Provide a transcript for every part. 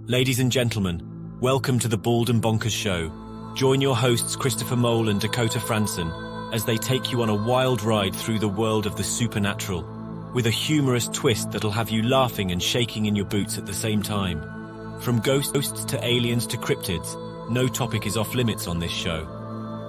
Ladies and gentlemen, welcome to the Bald and Bonkers Show. Join your hosts Christopher Mole and Dakota Franson as they take you on a wild ride through the world of the supernatural, with a humorous twist that'll have you laughing and shaking in your boots at the same time. From ghosts to aliens to cryptids, no topic is off limits on this show.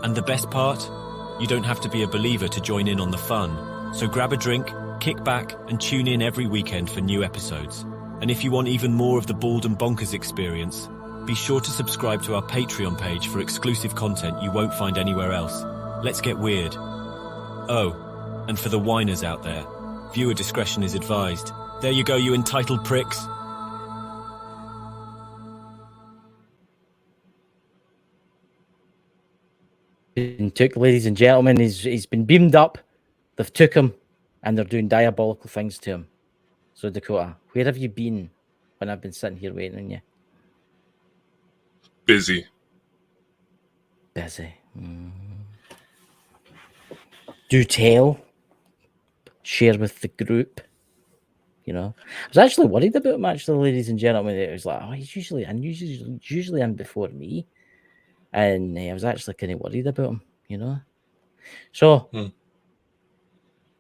And the best part? You don't have to be a believer to join in on the fun. So grab a drink, kick back, and tune in every weekend for new episodes. And if you want even more of the Bald and Bonkers experience, be sure to subscribe to our Patreon page for exclusive content you won't find anywhere else. Let's get weird. Oh, and for the whiners out there, viewer discretion is advised. There you go, you entitled pricks. Been took, ladies and gentlemen. He's been beamed up. They've took him, and they're doing diabolical things to him. So Dakota, where have you been when I've been sitting here waiting on you? Busy. Do tell. Share with the group. You know, I was actually worried about him. Actually, ladies and gentlemen, it was like, oh, he's usually in before me, and I was actually kind of worried about him. You know, so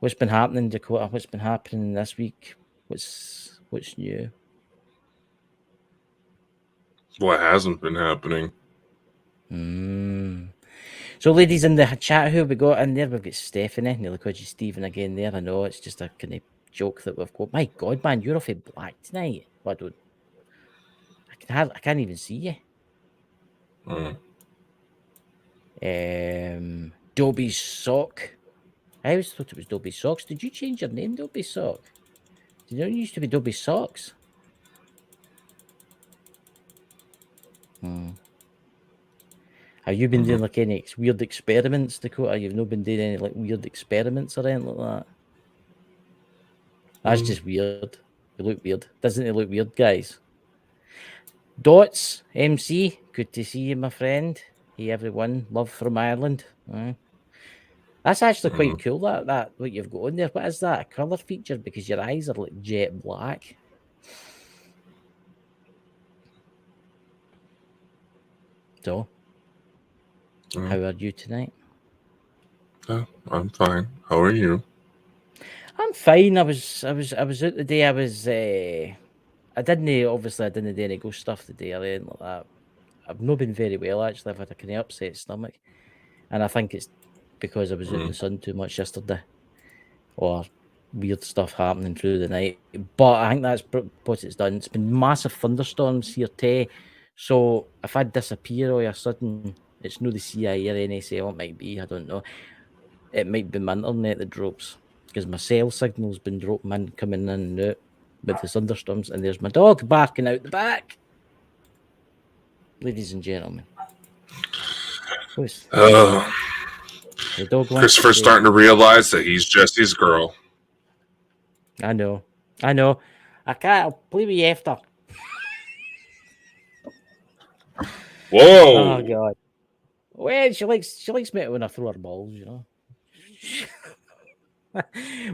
what's been happening, Dakota? What's been happening this week? What's new? What hasn't been happening? So, ladies in the chat, who we got in there? We've got Stephanie, nearly called you Stephen again there. I know it's just a kind of joke that we've got. My God, man, you're off black tonight. I can't even see you. Dobby's Sock. I always thought it was Dobby Socks. Did you change your name, Dobby Sock? Did it used to be Dobby Socks? Have you been doing like any weird experiments, Dakota? You've not been doing any like weird experiments or anything like that? That's just weird. You look weird. Doesn't it look weird, guys? Dots, MC, good to see you, my friend. Hey, everyone. Love from Ireland. That's actually quite cool, that what you've got on there. What is that? A colour feature? Because your eyes are like jet black. So, how are you tonight? Oh, I'm fine. How are you? I'm fine. I was out today. I didn't do any ghost stuff today or anything like that. I've not been very well, actually. I've had a kind of upset stomach. And I think it's because I was out in the sun too much yesterday. Or weird stuff happening through the night. But I think that's what it's done. It's been massive thunderstorms here today. So if I disappear all of a sudden, it's no the CIA or NSL, it might be, I don't know. It might be my internet that drops. Because my cell signal's been coming in and out with the thunderstorms. And there's my dog barking out the back. Ladies and gentlemen. The dog Christopher's starting to realize that he's Jesse's girl. I know. I can't. I'll play with you after. Whoa! Oh God. Well, she likes me when I throw her balls, you know.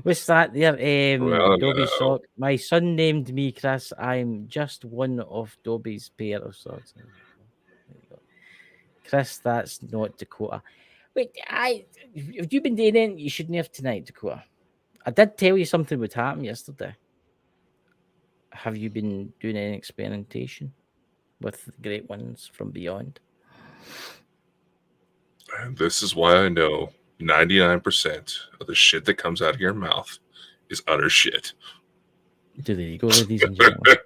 What's that there? Dobby Sock. My son named me Chris. I'm just one of Dobby's pair of socks. There you go. Chris, that's not Dakota. Wait, have you been doing anything you shouldn't have tonight, Dakota? I did tell you something would happen yesterday. Have you been doing any experimentation with the great ones from beyond? And this is why I know 99% of the shit that comes out of your mouth is utter shit. There you go, ladies and gentlemen.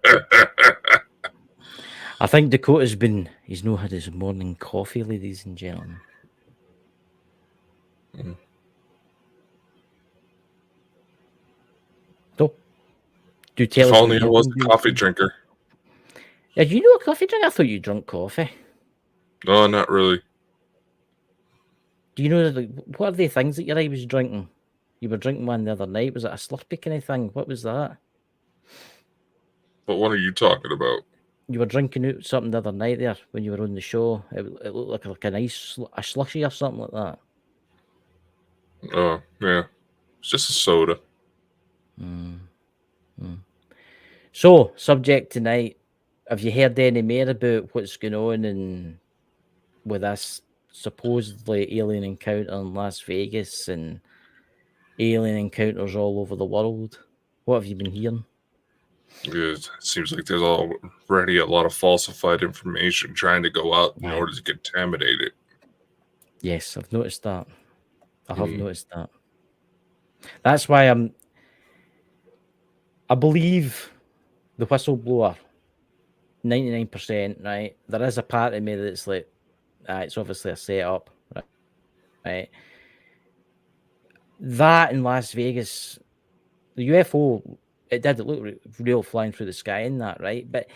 I think he's not had his morning coffee, ladies and gentlemen. So, do tell if us only I was a coffee drinker. Are you not a coffee drinker? I thought you drank coffee. No, not really. Do you know what are the things that your eye was drinking? You were drinking one the other night. Was it a Slurpee kind of thing? What was that? What one are you talking about? You were drinking out something the other night there when you were on the show. It looked like a nice a slushy or something like that. Oh, yeah. It's just a soda. So, subject tonight, have you heard any more about what's going on and with this supposedly alien encounter in Las Vegas and alien encounters all over the world? What have you been hearing? It seems like there's already a lot of falsified information trying to go out in Right. order to contaminate it. Yes, I've noticed that. I have Mm. noticed that. That's why I believe the whistleblower 99%, right? There is a part of me that's like, it's obviously a setup, right? That in Las Vegas, the UFO, it did look real flying through the sky in that, right? But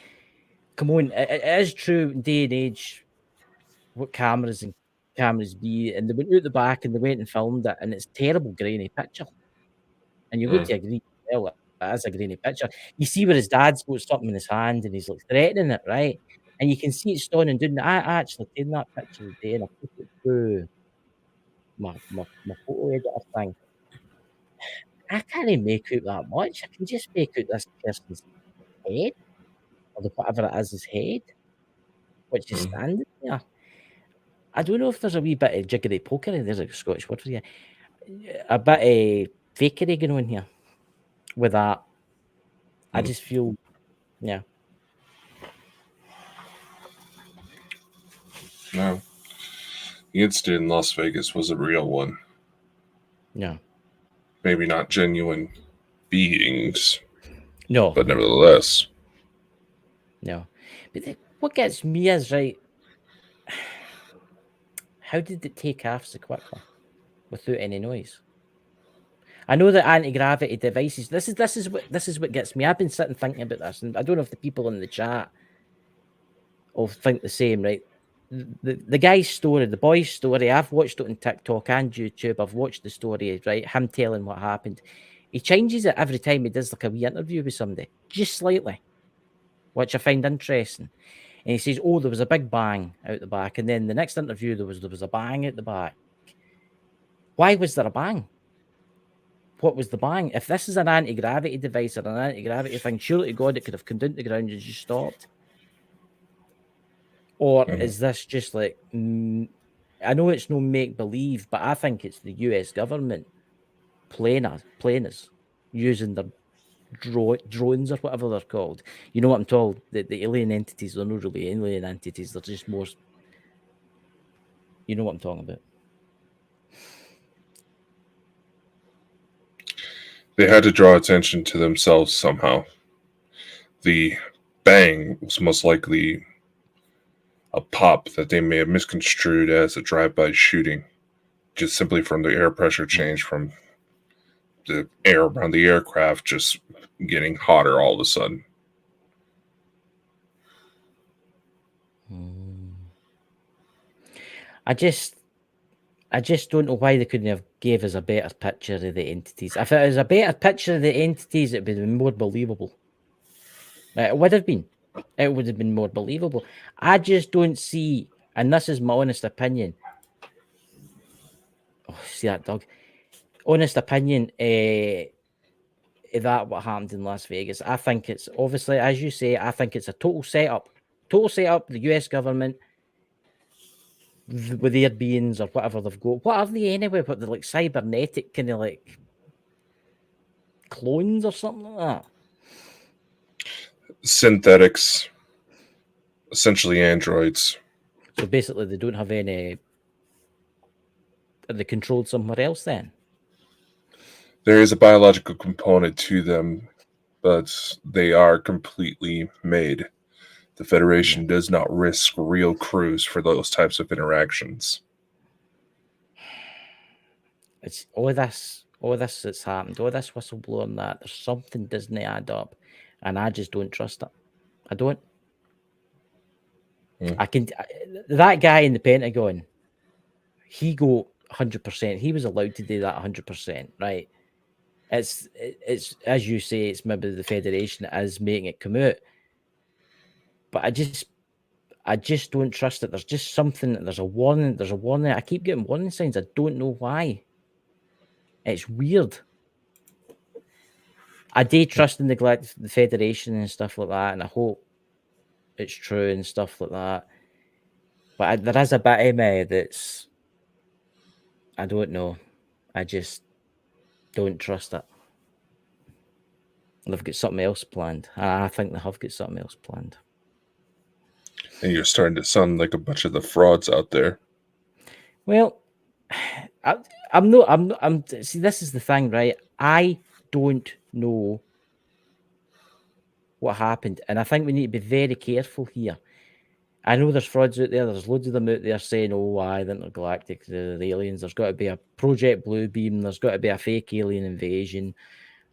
come on, it is true in day and age what cameras be, and they went out the back and they went and filmed it, and it's terrible grainy picture. And you look to agree, well, that is a grainy picture. You see where his dad's got something in his hand and he's like threatening it, right? And you can see it stoning down. I actually taken that picture today and I put it through my photo editor thing. I can't make out that much. I can just make out this person's head or whatever it is, his head, which is standing there. I don't know if there's a wee bit of jiggery pokery. There's a Scottish word for you. A bit of fakery going on here with that. I just feel, yeah. No. The incident in Las Vegas was a real one. Yeah. Maybe not genuine beings, No. but nevertheless. No. But what gets me is, right, how did it take off so quickly without any noise? I know that anti-gravity devices, this is what gets me. I've been sitting thinking about this, and I don't know if the people in the chat all think the same, right? The guy's story, the boy's story, I've watched it on TikTok and YouTube. I've watched the story, right? Him telling what happened. He changes it every time he does like a wee interview with somebody, just slightly, which I find interesting. And he says, "Oh, there was a big bang out the back," and then the next interview there was a bang out the back. Why was there a bang? What was the bang? If this is an anti-gravity device or an anti-gravity thing, surely to God it could have come down to the ground and just stopped. Or is this just like, I know it's no make-believe, but I think it's the US government playing us using their drones or whatever they're called. You know what I'm told? The alien entities are not really alien entities. They're just more, you know what I'm talking about. They had to draw attention to themselves somehow. The bang was most likely a pop that they may have misconstrued as a drive-by shooting, just simply from the air pressure change from the air around the aircraft just getting hotter all of a sudden. I just don't know why they couldn't have gave us a better picture of the entities. If it was a better picture of the entities, it would have been more believable. It would have been. It would have been more believable. I just don't see, and this is my honest opinion. Oh, see that dog? Honest opinion, that what happened in Las Vegas. I think it's obviously, as you say, I think it's a total setup. Total setup, the US government with their beings or whatever they've got. What are they anyway? What they're like cybernetic kind of like clones or something like that? Synthetics, essentially androids. So basically, they don't have any. Are they controlled somewhere else then? There is a biological component to them, but they are completely made. The Federation does not risk real crews for those types of interactions. It's all this that's happened, all this whistleblower and that. There's something doesn't add up, and I just don't trust it. I don't. That guy in the Pentagon, he got 100%. He was allowed to do that 100%, right? It's as you say, it's maybe the Federation is making it come out, but I just don't trust it. There's just something. There's a warning. I keep getting warning signs. I don't know why. It's weird. I do trust and neglect the Federation and stuff like that, and I hope it's true and stuff like that. But there is a bit of me that's, I don't know. I just don't trust it. They've got something else planned. I think they have got something else planned. And you're starting to sound like a bunch of the frauds out there. Well, I'm not. See, this is the thing, right? I don't know what happened, and I think we need to be very careful here. I know there's frauds out there. There's loads of them out there saying, "Oh, why the intergalactic, the aliens? There's got to be a Project Bluebeam. There's got to be a fake alien invasion.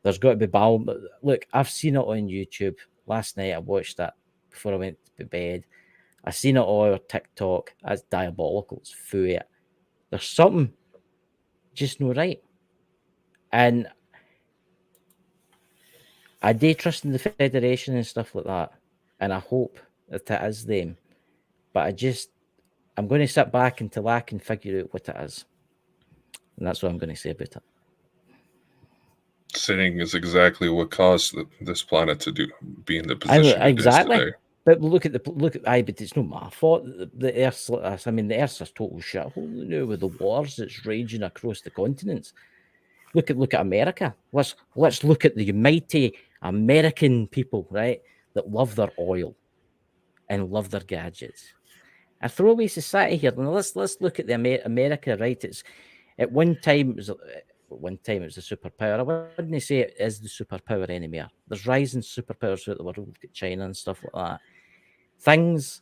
There's got to be Bal." Look, I've seen it on YouTube. Last night I watched that before I went to bed. I seen it all over TikTok. That's diabolical. It's fooey. There's something just no right, and I do trust in the Federation and stuff like that, and I hope that it is them. But I'm going to sit back until I can figure out what it is. And that's what I'm going to say about it. Saying is exactly what caused this planet to be in the position exactly. it is today. But look at but it's not my fault. The Earth's like this. I mean, the Earth's a total shithole now with the wars that's raging across the continents. Look at America. Let's look at the mighty American people, right? That love their oil and love their gadgets. A throwaway society here. Now let's look at the America, right? It's at one time it was a superpower. I wouldn't say it is the superpower anymore. There's rising superpowers throughout the world. Look at China and stuff like that. Things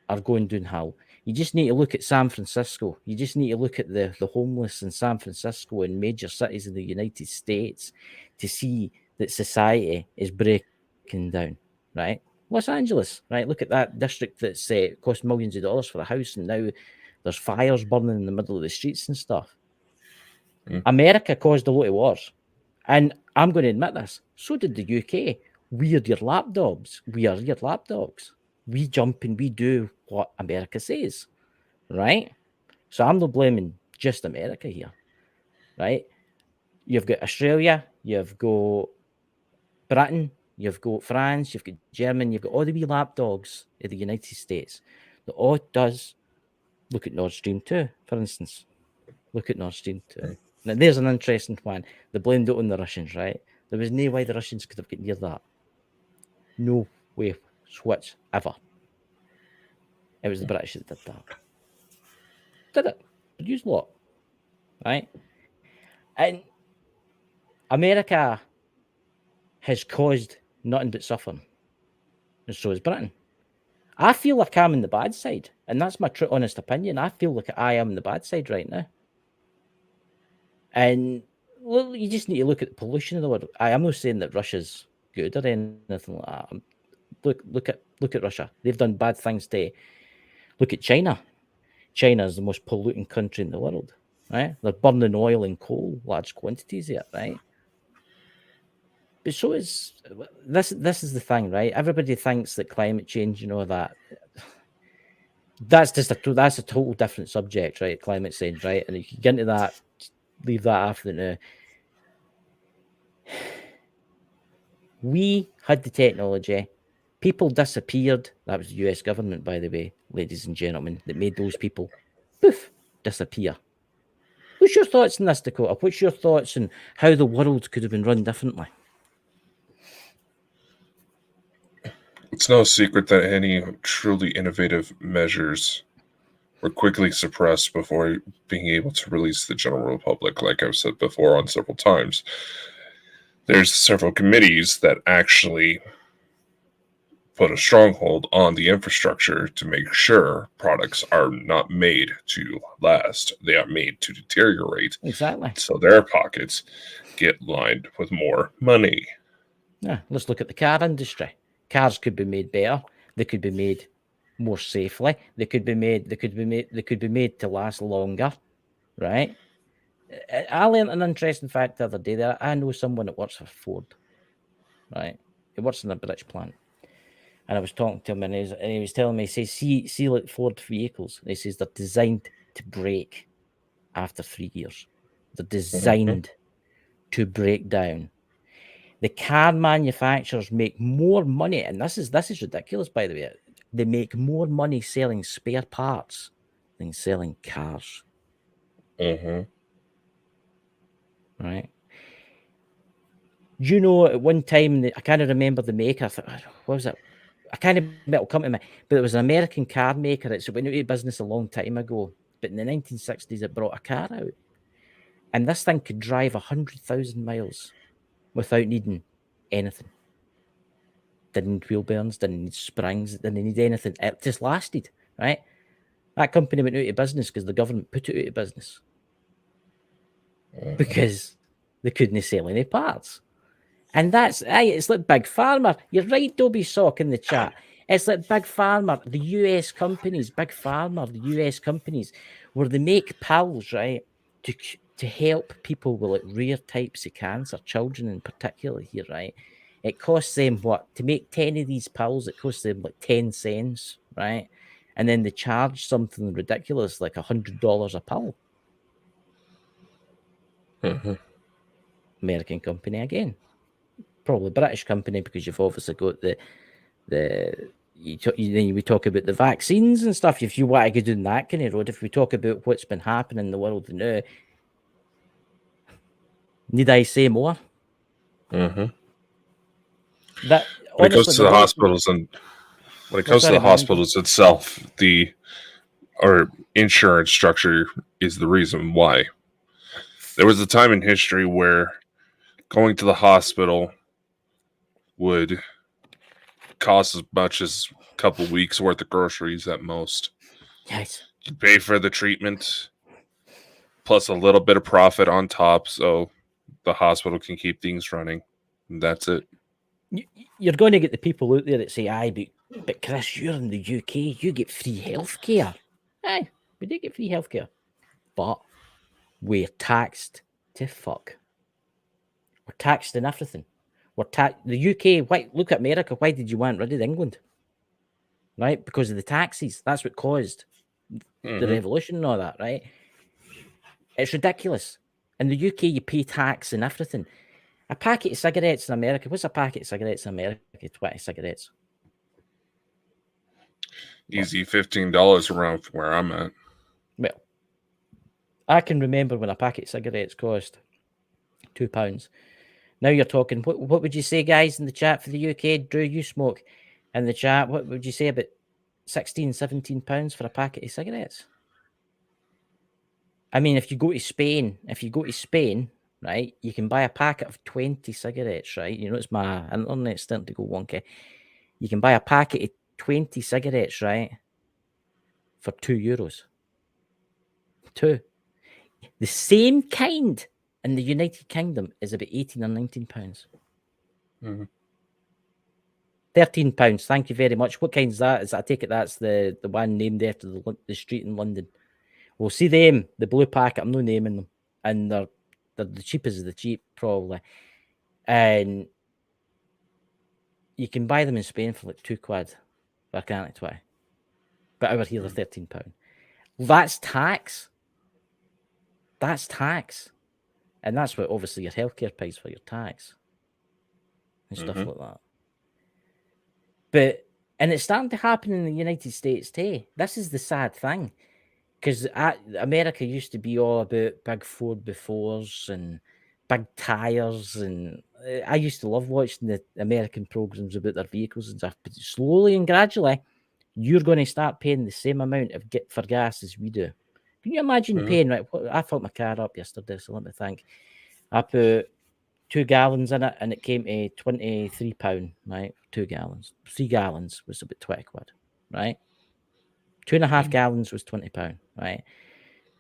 are going downhill. You just need to look at San Francisco. You just need to look at the homeless in San Francisco and major cities in the United States to see that society is breaking down, right? Los Angeles, right? Look at that district that's cost millions of dollars for a house, and now there's fires burning in the middle of the streets and stuff. America caused a lot of wars, and I'm going to admit this. So did the UK. We are your lapdogs. We are your lapdogs. We jump and we do what America says, right? So I'm not blaming just America here, right? You've got Australia, you've got Britain, you've got France, you've got Germany, you've got all the wee lapdogs of the United States. The all does look at Nord Stream 2, for instance. Look at Nord Stream 2. Now, there's an interesting one. They blamed it on the Russians, right? There was no way the Russians could have got near that. No way whatsoever. It was the British that did that. Did it. Produced a lot. Right? And America has caused nothing but suffering. And so has Britain. I feel like I'm in the bad side. And that's my true honest opinion. I feel like I am in the bad side right now. And well, you just need to look at the pollution in the world. I am not saying that Russia's good or anything like that. Look at Russia. They've done bad things to. Look at China. China is the most polluting country in the world, right? They're burning oil and coal, large quantities here, right? But so is this. This is the thing, right? Everybody thinks that climate change, that's a total different subject, right? Climate change, right? And if you get into that, leave that after now. We had the technology. People disappeared. That was the US government, by the way, ladies and gentlemen, that made those people poof disappear. What's your thoughts on this, Dakota? What's your thoughts on how the world could have been run differently? It's no secret that any truly innovative measures were quickly suppressed before being able to release the general public, like I've said before on several times. There's several committees that actually put a stronghold on the infrastructure to make sure products are not made to last. They are made to deteriorate. Exactly. So their pockets get lined with more money. Yeah, let's look at the car industry. Cars could be made better. They could be made more safely. They could be made to last longer, right? I learned an interesting fact the other day that I know someone that works for Ford, right? He works in a British plant. And I was talking to him, and he was telling me, he says, see like Ford vehicles. And he says they're designed to break after 3 years. They're designed to break down. The car manufacturers make more money, and this is ridiculous, by the way. they make more money selling spare parts than selling cars. Mm-hmm. Right? Do you know at one time, I can't remember the maker, what was it? I can't remember, it'll come to me, but it was an American car maker. It went out of business a long time ago, but in the 1960s, it brought a car out. And this thing could drive 100,000 miles without needing anything. Didn't need wheel bearings, didn't need springs, didn't need anything. It just lasted, right? That company went out of business because the government put it out of business because they couldn't sell any parts. And it's like Big Pharma. You're right, Dobie Sock in the chat. It's like Big Pharma, the US companies, Big Pharma, the US companies, where they make pills, right, to help people with like rare types of cancer, children in particular here, right? It costs them what? To make 10 of these pills, it costs them like 10 cents, right? And then they charge something ridiculous like $100 a pill. Mm-hmm. American company again. Probably British company because you've obviously got we talk about the vaccines and stuff. If you want to go down that kind of road, if we talk about what's been happening in the world now, need I say more? Mm-hmm. That When it honestly, comes to the hospitals itself, our insurance structure is the reason why. There was a time in history where going to the hospital would cost as much as a couple weeks worth of groceries at most. Yes. You pay for the treatment plus a little bit of profit on top, so the hospital can keep things running. And that's it. You're going to get the people out there that say, "Aye, but Chris, you're in the UK. You get free healthcare." Aye, we do get free healthcare, but we're taxed to fuck. We're taxed in everything. The UK. Why? Look at America. Why did you want rid of England? Right, because of the taxes. That's what caused the revolution and all that. Right? It's ridiculous. In the UK, you pay tax and everything. A packet of cigarettes in America. What's a packet of cigarettes in America? 20 cigarettes. Easy $15 around where I'm at. Well, I can remember when a packet of cigarettes cost £2. Now you're talking, what would you say, guys, in the chat for the UK? Drew, you smoke in the chat. What would you say about £16, £17 for a packet of cigarettes? I mean, if you go to Spain, right, you can buy a packet of 20 cigarettes, right? You notice my internet's starting to go wonky. You can buy a packet of 20 cigarettes, right, for €2. Two. The same kind in the United Kingdom is about £18 or £19. £13. Thank you very much. What kind's that? I take it that's the one named after the street in London. We'll see them, the blue packet. I'm not naming them, and they're the cheapest of the cheap, probably. And you can buy them in Spain for like £2. I can't try. But over here, they're £13. That's tax. That's tax. And that's what obviously your healthcare pays for your tax and stuff like that. And it's starting to happen in the United States too. This is the sad thing. Because America used to be all about big Ford befores and big tires. And I used to love watching the American programs about their vehicles and stuff. But slowly and gradually, you're going to start paying the same amount for gas as we do. Can you imagine paying, right? I filled my car up yesterday, so let me think. I put 2 gallons in it and it came to £23, right? 2 gallons. 3 gallons was about £20, right? 2.5 gallons was £20, right?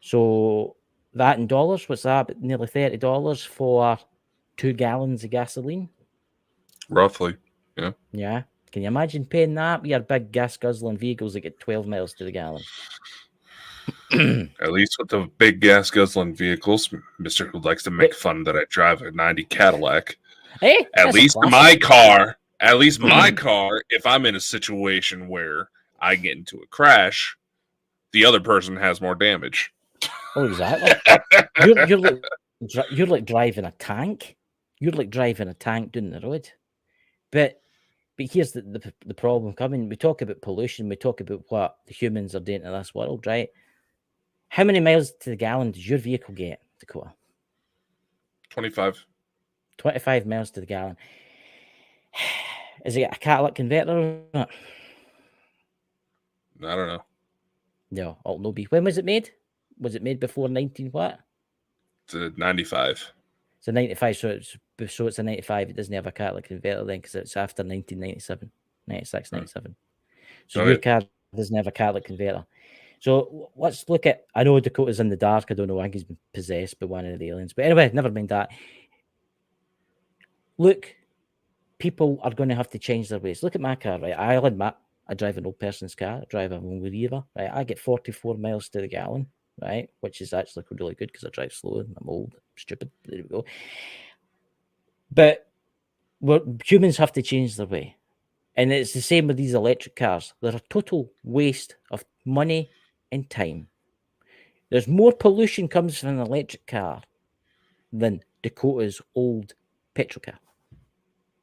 So that in dollars, what's that? But nearly $30 for 2 gallons of gasoline. Roughly, yeah. Yeah. Can you imagine paying that? We are big gas guzzling vehicles that get 12 miles to the gallon. At least with the big gas guzzling vehicles, Mr. Who likes to make fun that I drive a 90 Cadillac. Hey, at least my car, if I'm in a situation where I get into a crash, the other person has more damage. Oh, exactly. you're like driving a tank. You're like driving a tank down the road. But But here's the problem coming. We talk about pollution. We talk about what the humans are doing to this world, right? How many miles to the gallon does your vehicle get, Dakota? 25. 25 miles to the gallon. Is it a catalytic converter or not? I don't know. No, it'll no be. When was it made? Was it made before 19 what? It's 95. It's a 95, so it's a 95. It doesn't have a catalytic converter then because it's after 1997, 96, 97. So your car doesn't have a catalytic converter. So let's look at, I know Dakota's in the dark. I don't know, I think he's been possessed by one of the aliens. But anyway, never mind that. Look, people are going to have to change their ways. Look at my car, right? I'll admit, I drive an old person's car. I drive a Riva, right? I get 44 miles to the gallon, right? Which is actually really good because I drive slow and I'm old, stupid. There we go. But humans have to change their way. And it's the same with these electric cars. They're a total waste of money and time. There's more pollution comes from an electric car than Dakota's old petrol car.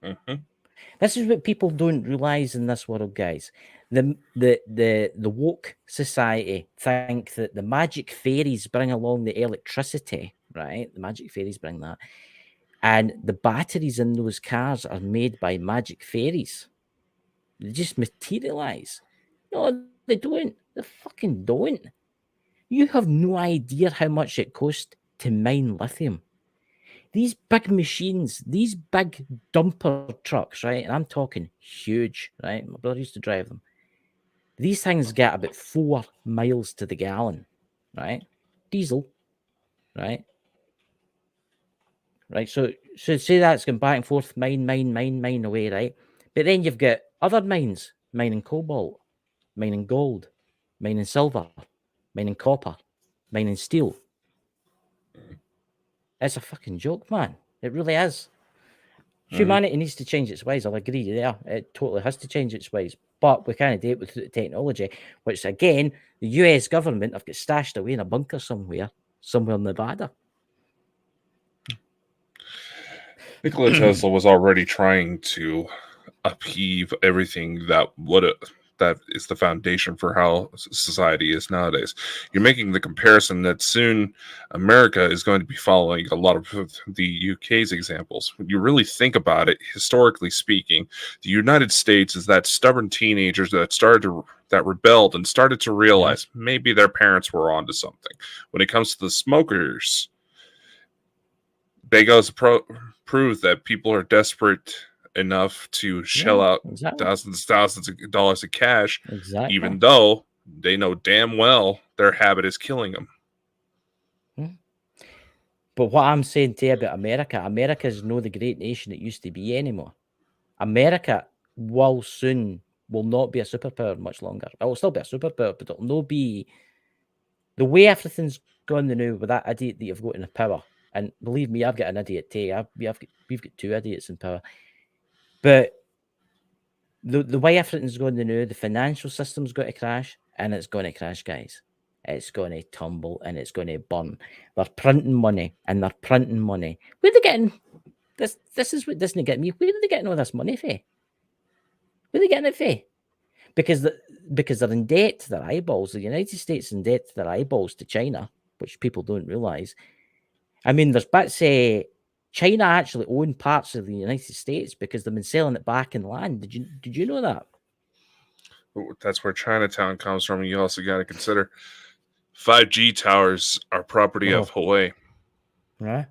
Mm-hmm. This is what people don't realize in this world, guys. The woke society think that the magic fairies bring along the electricity, right? The magic fairies bring that. And the batteries in those cars are made by magic fairies. They just materialize. No, they don't. They fucking don't. You have no idea how much it costs to mine lithium. These big machines, these big dumper trucks, right? And I'm talking huge, right? My brother used to drive them. These things get about 4 miles to the gallon, right? Diesel, right? Right. So say that's going back and forth, mine away, right? But then you've got other mines, mining cobalt, mining gold, mining silver, mining copper, mining steel. It's a fucking joke, man. It really is. Humanity needs to change its ways. I'll agree there. It totally has to change its ways. But we can't do it with the technology, which again, the US government have got stashed away in a bunker somewhere in Nevada. Nikola Tesla was already trying to upheave everything that is the foundation for how society is nowadays. You're making the comparison that soon America is going to be following a lot of the UK's examples. When you really think about it, historically speaking, the United States is that stubborn teenagers that rebelled and started to realize maybe their parents were onto something. When it comes to the smokers, they goes prove that people are desperate enough to shell out thousands of dollars of cash, even though they know damn well their habit is killing them. But what I'm saying to you about America is not the great nation it used to be anymore. America will not be a superpower much longer. It will still be a superpower, but it'll not be the way everything's gone now with that idiot that you've got in the power. And believe me, I've got an idiot too. We've got 2 idiots in power. But the way everything's going now, the financial system's got to crash, and it's going to crash, guys. It's going to tumble and it's going to burn. They're printing money and they're printing money. Where are they getting this? This is what doesn't get me. Where are they getting all this money for? Where are they getting it for? Because they're in debt to their eyeballs. The United States in debt to their eyeballs to China, which people don't realize. I mean, there's bits China actually own parts of the United States because they've been selling it back in land. Did you know that? That's where Chinatown comes from. You also got to consider 5G towers are property of Huawei. Right.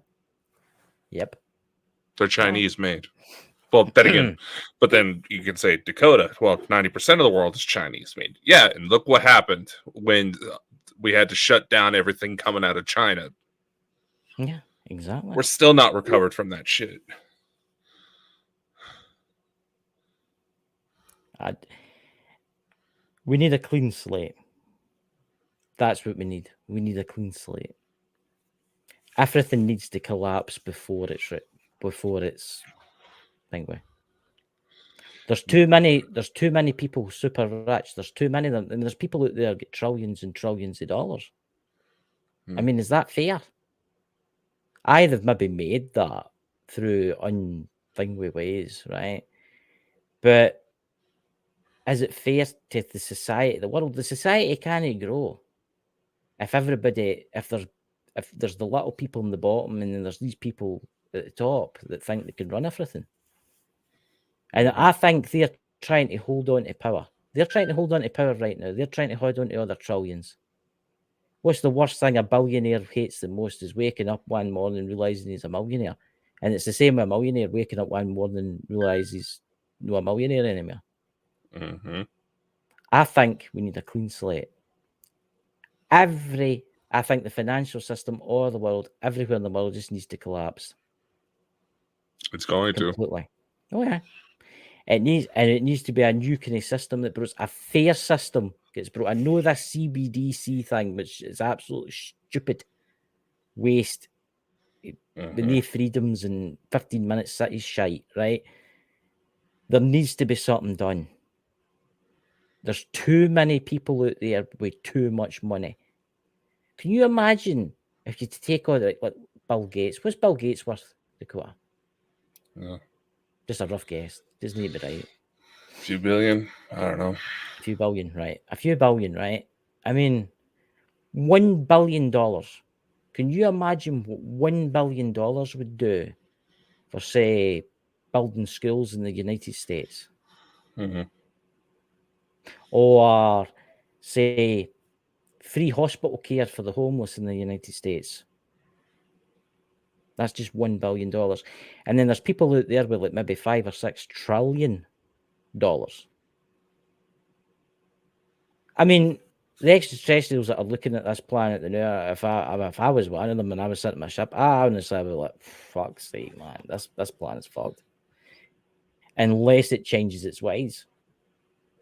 Yep. They're Chinese made. Well, then again, but then you can say Dakota. Well, 90% of the world is Chinese made. Yeah, and look what happened when we had to shut down everything coming out of China. Yeah, exactly. We're still not recovered from that shit. We need a clean slate. That's what we need. We need a clean slate. Everything needs to collapse before it's anyway. There's too many people super rich. There's too many of them, and there's people out there get trillions and trillions of dollars. I mean, is that fair? They've maybe made that through unthingly ways, right? But is it fair to the society, the world? The society can't grow if there's the little people in the bottom, and then there's these people at the top that think they can run everything. And I think they're trying to hold on to power. They're trying to hold on to power right now. They're trying to hold on to other trillions. What's the worst thing a billionaire hates the most is waking up one morning and realizing he's a millionaire. And it's the same with a millionaire waking up one morning and realize he's not a millionaire anymore. Mm-hmm. I think we need a clean slate. I think the financial system all the world, everywhere in the world, just needs to collapse. It's going completely. Oh yeah. It needs to be a new kind of system that brings a fair system gets brought. I know this CBDC thing, which is absolutely stupid waste. Mm-hmm. The new freedoms and 15-minute cities shite, right? There needs to be something done. There's too many people out there with too much money. Can you imagine if you take on like Bill Gates? What's Bill Gates worth, Dakota? Yeah. Just a rough guess. Doesn't need to be right. A few billion? I don't know. A few billion, right? A few billion, right? I mean, $1 billion. Can you imagine what $1 billion would do for, say, building schools in the United States? Mm-hmm. Or, say, free hospital care for the homeless in the United States? That's just $1 billion. And then there's people out there with like maybe $5 or $6 trillion. I mean, the extraterrestrials that are looking at this planet now, if I was one of them and I was sitting in my ship, I honestly would be like, fuck's sake, man, this planet's fucked. Unless it changes its ways.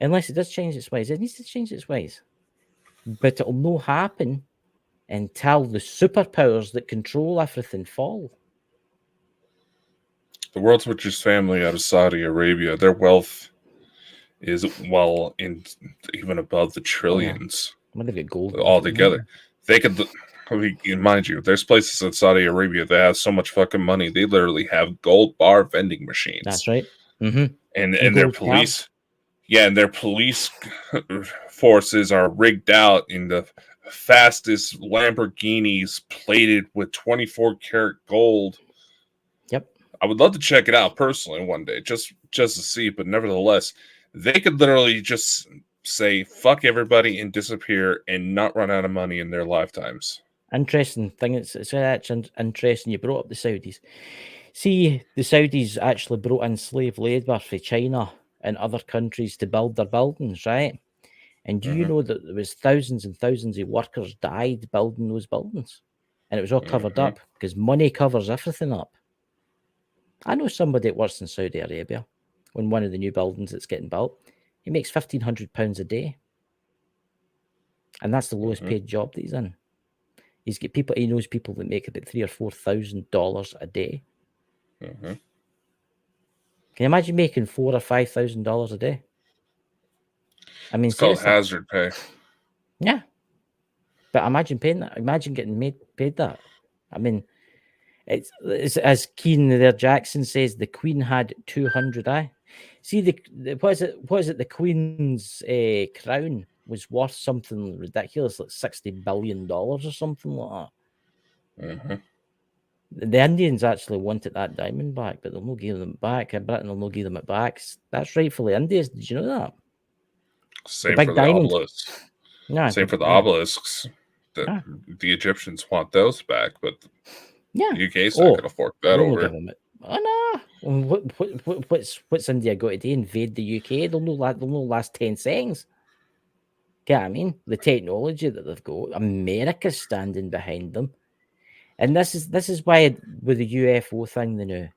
Unless it does change its ways. It needs to change its ways. But it'll not happen until the superpowers that control everything fall. The world's richest family out of Saudi Arabia, their wealth is well in even above the trillions. What have you gold altogether? They could, I mean, mind you, there's places in Saudi Arabia that have so much fucking money they literally have gold bar vending machines. That's right. Mm-hmm. And their police, cars. Yeah, and their police forces are rigged out in the fastest Lamborghinis plated with 24 karat gold. Yep. I would love to check it out personally one day, just to see. But nevertheless, they could literally just say fuck everybody and disappear and not run out of money in their lifetimes. Interesting thing. It's actually interesting you brought up the Saudis. See, the Saudis actually brought in slave labor for China and other countries to build their buildings, right? And do you know that there was thousands and thousands of workers died building those buildings? And it was all covered up because money covers everything up. I know somebody that works in Saudi Arabia on one of the new buildings that's getting built. He makes £1,500 a day. And that's the lowest paid job that he's in. He's got people, he knows people that make about $3,000 or $4,000 a day. Can you imagine making $4,000 or $5,000 a day? I mean, it's called hazard pay. Yeah. But imagine paying that. Imagine getting paid that. I mean, it's as Keen there Jackson says, the Queen had 200. See, what is it? The Queen's crown was worth something ridiculous, like $60 billion or something like that. The Indians actually wanted that diamond back, but they'll not give them back. Britain will not give them it back. That's rightfully India's. Did you know that? Same for the obelisks. Yeah, same for the obelisks. The Egyptians want those back, but the UK's not going to fork that over. Oh no! What's India got to do? Invade the UK? They'll no last 10 seconds. Get what I mean? The technology that they've got, America's standing behind them, and this is why with the UFO thing, they know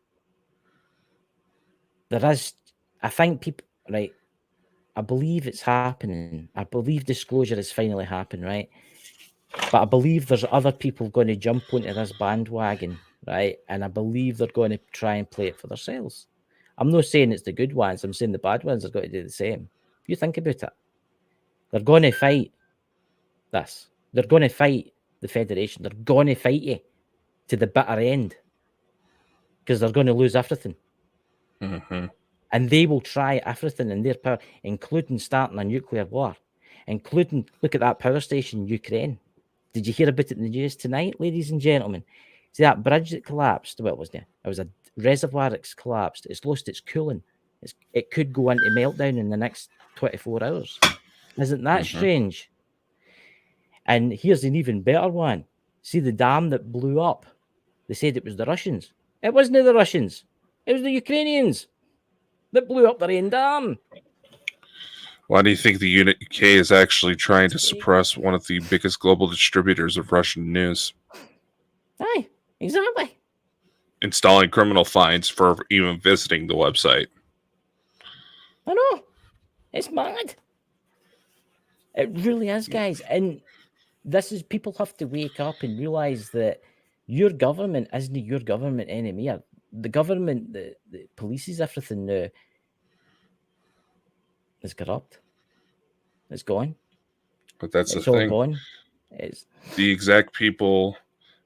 there is. I think people right. I believe it's happening. I believe disclosure is finally happening, right? But I believe there's other people going to jump onto this bandwagon, right? And I believe they're going to try and play it for themselves. I'm not saying it's the good ones. I'm saying the bad ones are going to do the same. You think about it. They're going to fight this. They're going to fight the Federation. They're going to fight you to the bitter end because they're going to lose everything. And they will try everything in their power, including starting a nuclear war, including, look at that power station in Ukraine. Did you hear about it in the news tonight, ladies and gentlemen? See that bridge that collapsed? Well, it wasn't it? It was a reservoir that's collapsed. It's lost its cooling. It could go into meltdown in the next 24 hours. Isn't that strange? And here's an even better one. See the dam that blew up? They said it was the Russians. It wasn't the Russians. It was the Ukrainians that blew up their own dam. Why do you think the UK is actually trying to suppress one of the biggest global distributors of Russian news? Aye, exactly. Installing criminal fines for even visiting the website. I know. It's mad. It really is, guys. And this is, people have to wake up and realize that your government isn't your government anymore. The government that polices everything now is corrupt. It's gone. But that's It's the all thing. gone. It's The exact people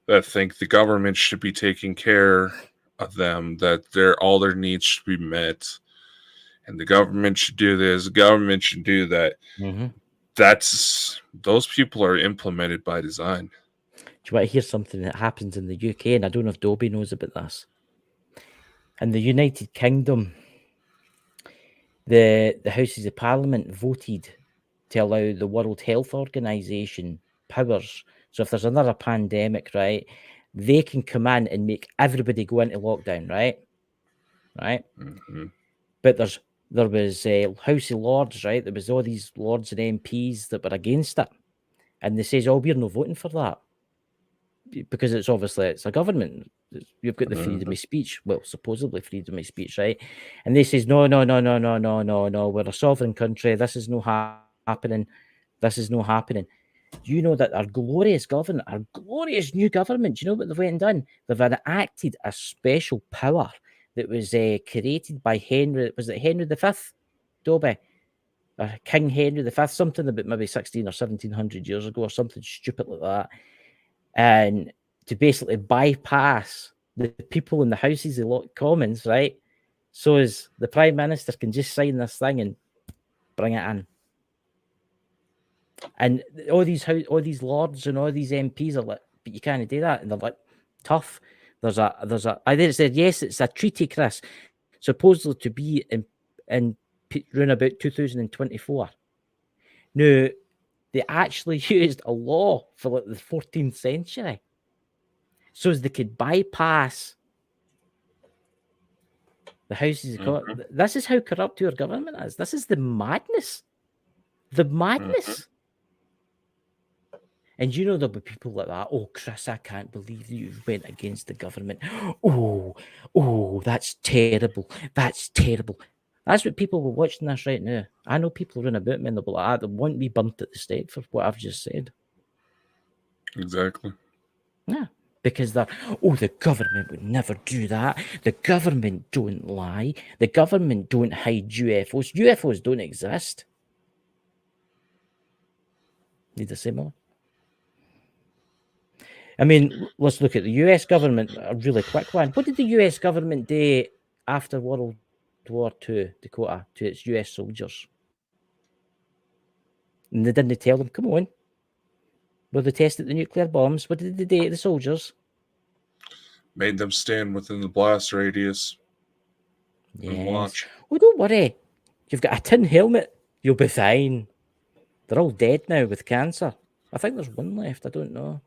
that think the government should be taking care of them, that all their needs should be met, and the government should do this, the government should do that. Those people are implemented by design. Do you want to hear something that happens in the UK? And I don't know if Dobie knows about this. In the United Kingdom, the Houses of Parliament voted to allow the World Health Organization powers. So if there's another pandemic, right, they can come in and make everybody go into lockdown, right? Right? But there was House of Lords, right? There was all these Lords and MPs that were against it. And they says, oh, we're not voting for that. Because it's a government. You've got the freedom of speech. Well, supposedly freedom of speech, right? And they says, no. We're a sovereign country. This is not happening. This is not happening. Do you know that our glorious government, our glorious new government, do you know what they've went and done? They've enacted a special power that was created by Henry. Was it Henry V? Dobie? King Henry V, something about maybe 16 or 1700 years ago, or something stupid like that. And to basically bypass the people in the Houses of Commons, right? So as the Prime Minister can just sign this thing and bring it in. And all these lords and all these MPs are like, but you can't do that. And they're like, tough. I think it said, yes, it's a treaty, Chris, supposedly to be in around about 2024. Now, they actually used a law for like the 14th century so as they could bypass the Houses of This is how corrupt your government is. This is the madness. The madness. And you know there'll be people like that. Oh, Chris, I can't believe you went against the government. Oh, that's terrible. That's terrible. That's what people were watching this right now. I know people run about me and they'll be like, they won't be burnt at the stake for what I've just said. Exactly. Yeah. Because the government would never do that. The government don't lie. The government don't hide UFOs. UFOs don't exist. Need to say more? I mean, let's look at the US government, a really quick one. What did the US government do after World War II, Dakota, to its US soldiers? And they didn't tell them, come on. Well, they tested the nuclear bombs. What did they do to the soldiers? Made them stand within the blast radius. And watch. Oh, don't worry. You've got a tin helmet. You'll be fine. They're all dead now with cancer. I think there's one left. I don't know.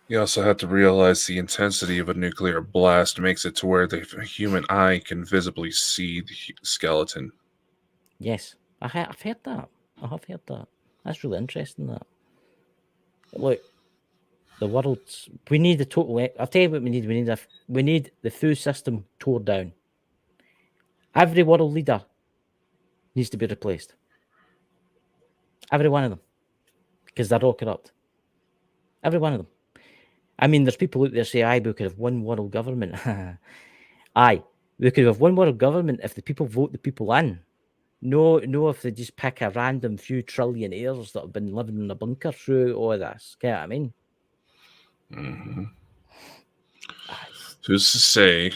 You also have to realize the intensity of a nuclear blast makes it to where the human eye can visibly see the skeleton. Yes, I've heard that. I have heard that. That's really interesting, that. Look, the world's... We need the total... I'll tell you what we need. We need the full system tore down. Every world leader needs to be replaced. Every one of them. Because they're all corrupt. Every one of them. I mean, there's people out there say, aye, we could have one world government. Aye, we could have one world government if the people vote the people in. No, if they just pick a random few trillionaires that have been living in a bunker through all this. Get what I mean? Who's to say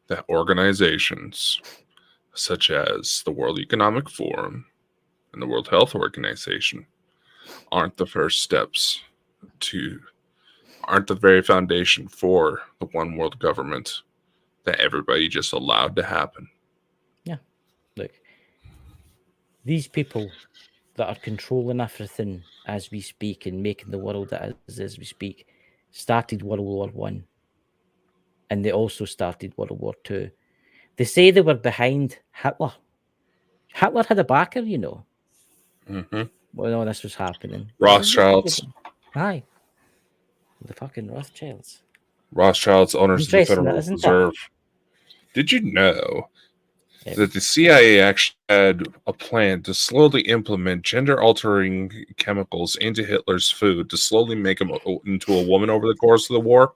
that organizations such as the World Economic Forum and the World Health Organization aren't the first steps aren't the very foundation for the one world government that everybody just allowed to happen. Yeah. Look, these people that are controlling everything as we speak and making the world as we speak started World War One, and they also started World War Two. They say they were behind Hitler. Hitler had a backer, you know. Mm-hmm. When all this was happening. Rothschilds. Aye. The fucking Rothschilds. Rothschilds, owners of the Interesting, Federal isn't it? Reserve. Did you know Yeah. that the CIA actually had a plan to slowly implement gender-altering chemicals into Hitler's food to slowly make him into a woman over the course of the war?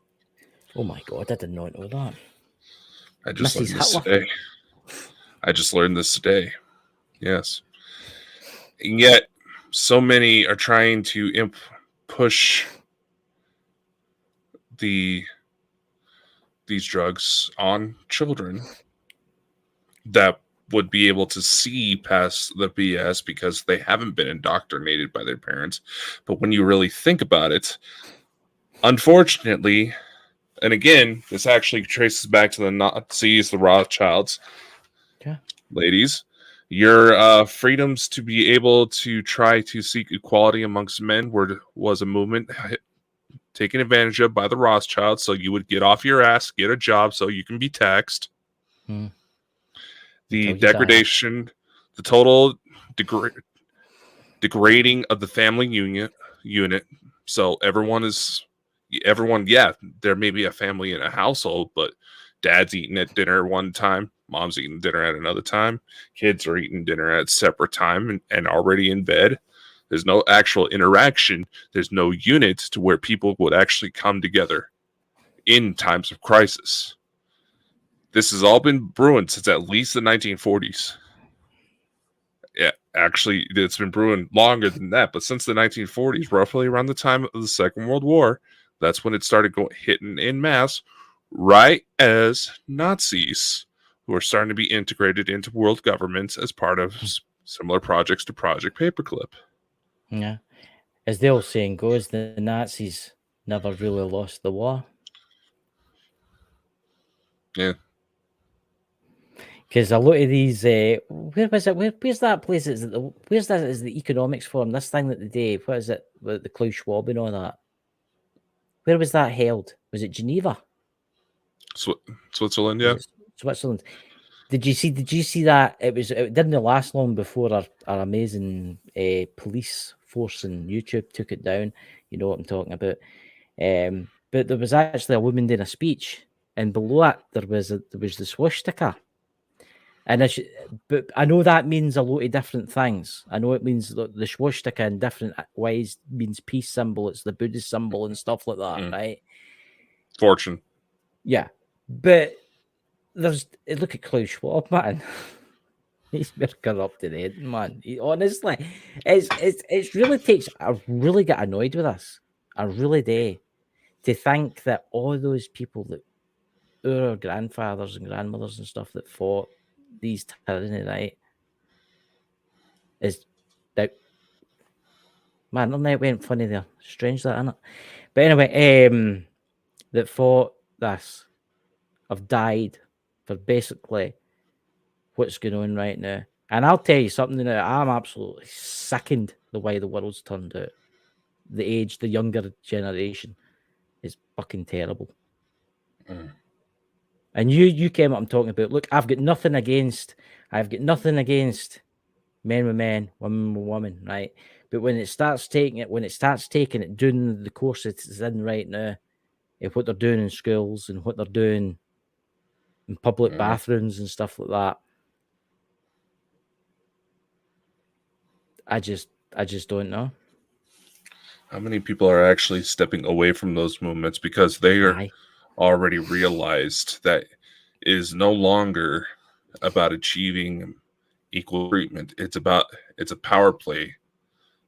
Oh my god, I did not know that. I just Mrs. learned this Hitler. today. I just learned this today. Yes. And yet, so many are trying to push these drugs on children that would be able to see past the BS because they haven't been indoctrinated by their parents. But when you really think about it, unfortunately, and again, this actually traces back to the Nazis, the Rothschilds, Yeah. ladies, your freedoms to be able to try to seek equality amongst men was a movement taken advantage of by the Rothschilds, so you would get off your ass, get a job so you can be taxed. The degradation, the total degrading of the family unit. So everyone, yeah, there may be a family in a household, but dad's eating at dinner one time, mom's eating dinner at another time, kids are eating dinner at a separate time and already in bed. There's no actual interaction. There's no unit to where people would actually come together in times of crisis. This has all been brewing since at least the 1940s. Yeah, actually, it's been brewing longer than that, but since the 1940s, roughly around the time of the Second World War, that's when it started hitting in mass, right as Nazis, who are starting to be integrated into world governments as part of similar projects to Project Paperclip. Yeah. As the old saying goes, the Nazis never really lost the war. Yeah. Because a lot of these, where was it? Where's that place? Where's that? Is the economics forum? This thing that they did. What is it? With the Klaus Schwab and all that. Where was that held? Was it Geneva? Switzerland, yeah. Switzerland. Did you see that? It didn't last long before our amazing police force in YouTube took it down. You know what I'm talking about. But there was actually a woman doing a speech, and below it there was the swastika. And but I know that means a lot of different things. I know it means the swastika in different ways means peace symbol. It's the Buddhist symbol and stuff like that, right? Fortune. Yeah, but look at Klaus Schwab, man. He's been corrupted, head, man. Honestly, it's really takes. I really get annoyed with this. I really do. To think that all those people that our grandfathers and grandmothers and stuff that fought these tyranny, right, is that man. That went funny there. Strange that, isn't it? But anyway, that fought this have died for basically what's going on right now. And I'll tell you something now, I'm absolutely sickened the way the world's turned out. The younger generation is fucking terrible. And you came up and talking about, look, I've got nothing against men with men, women with women, right? But when it starts taking it, doing the course it's in right now, if what they're doing in schools and what they're doing in public bathrooms and stuff like that, I just don't know. How many people are actually stepping away from those movements because they are already realized that it is no longer about achieving equal treatment. It's a power play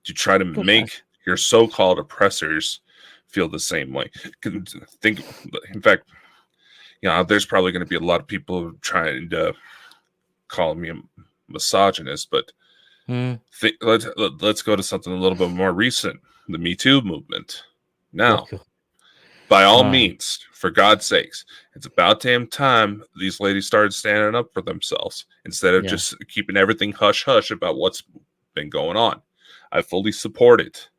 to try to make your so-called oppressors feel the same way. In fact, there's probably going to be a lot of people trying to call me a misogynist, but let's go to something a little bit more recent, the Me Too movement. Now, by all means, for God's sakes, it's about damn time these ladies started standing up for themselves instead of just keeping everything hush-hush about what's been going on. I fully support it.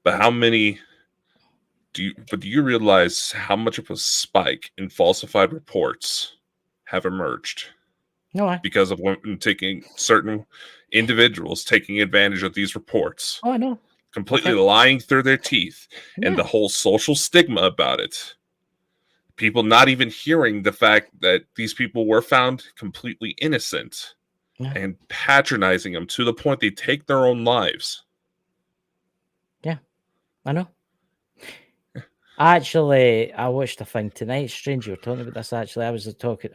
But how many... do you realize how much of a spike in falsified reports have emerged? No, because of women certain individuals taking advantage of these reports. Oh, I know. Completely lying through their teeth. And the whole social stigma about it. People not even hearing the fact that these people were found completely innocent. And patronizing them to the point they take their own lives. Yeah, I know. Actually, I watched a thing tonight. Strange you were talking about this. Actually, I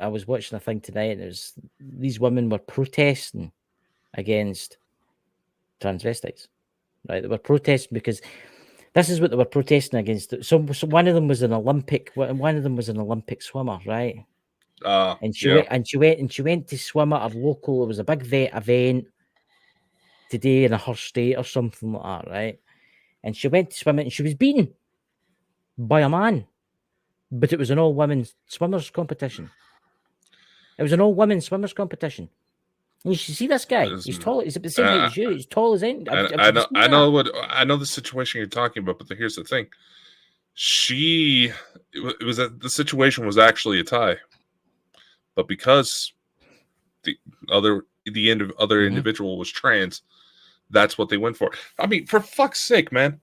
was watching a thing tonight, and it was these women were protesting against transvestites. Right, they were protesting because this is what they were protesting against. So one of them was an Olympic. One of them was an Olympic swimmer, right? And she went to swim at her local. It was a big event today in her state or something like that, right? And she went to swim it, and she was beaten by a man. But it was an all-women swimmers competition. It was an all-women swimmers competition. And you should see this guy. He's tall. He's the same height as you. He's tall as any. I know the situation you're talking about, but here's the thing. The situation was actually a tie, but because the other individual was trans, that's what they went for. I mean, for fuck's sake, man.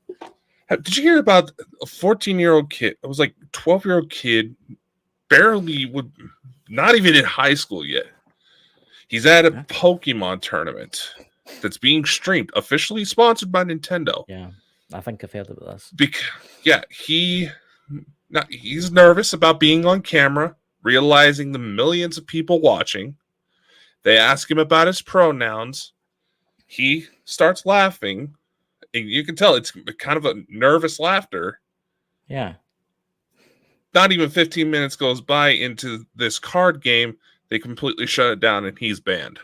Did you hear about a 14-year-old kid? It was like 12-year-old kid, not even in high school yet. He's at a Pokemon tournament that's being streamed, officially sponsored by Nintendo. Yeah, I think I've heard about this. He's nervous about being on camera, realizing the millions of people watching. They ask him about his pronouns. He starts laughing. And you can tell it's kind of a nervous laughter. Yeah. Not even 15 minutes goes by into this card game. They completely shut it down and he's banned.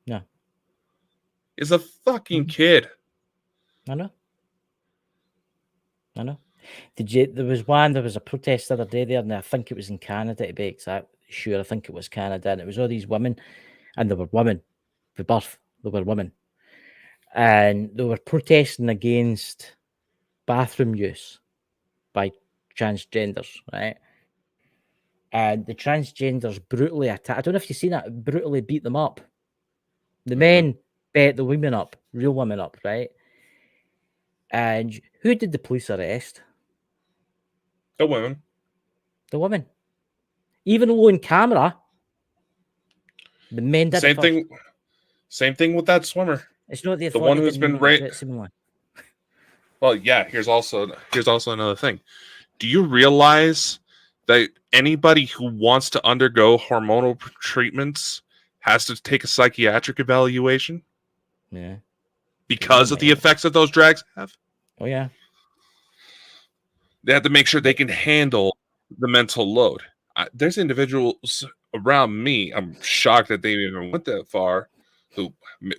Yeah. He's a fucking kid. I know. There was a protest the other day there, and I think it was in Canada to be exact. Sure, I think it was Canada, and it was all these women, and they were women. For birth, they were women. And they were protesting against bathroom use by transgenders, right? And the transgenders brutally attacked. I don't know if you've seen that, brutally beat them up. The men beat the women up, real women up, right? And who did the police arrest? The women. The women. Even though on camera, the men did Same thing. Same thing with that swimmer. It's not the one who's been raped. Well, yeah. Here's also another thing. Do you realize that anybody who wants to undergo hormonal treatments has to take a psychiatric evaluation? Yeah. Because of the effects that those drugs have? Oh, yeah. They have to make sure they can handle the mental load. There's individuals around me, I'm shocked that they even went that far, who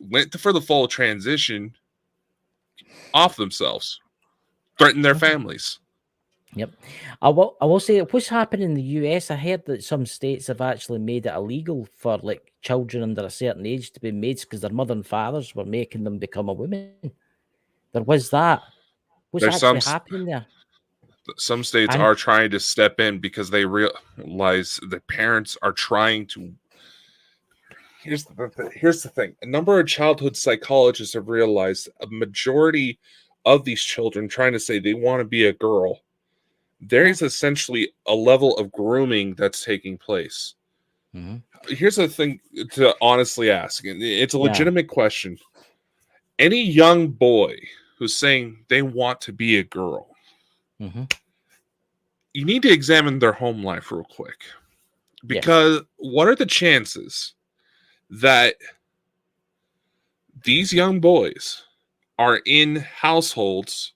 went for the full transition off themselves, threatened their families. Yep. I will say, what's happening in the US, I heard that some states have actually made it illegal for like children under a certain age to be maids because their mother and fathers were making them become a woman. There was that. What's actually happening there? Some states are trying to step in because they realize the parents are trying to. Here's the thing. A number of childhood psychologists have realized a majority of these children trying to say they want to be a girl. There is essentially a level of grooming that's taking place. Mm-hmm. Here's the thing to honestly ask, and it's a legitimate question. Any young boy who's saying they want to be a girl, you need to examine their home life real quick. Because what are the chances that these young boys are in households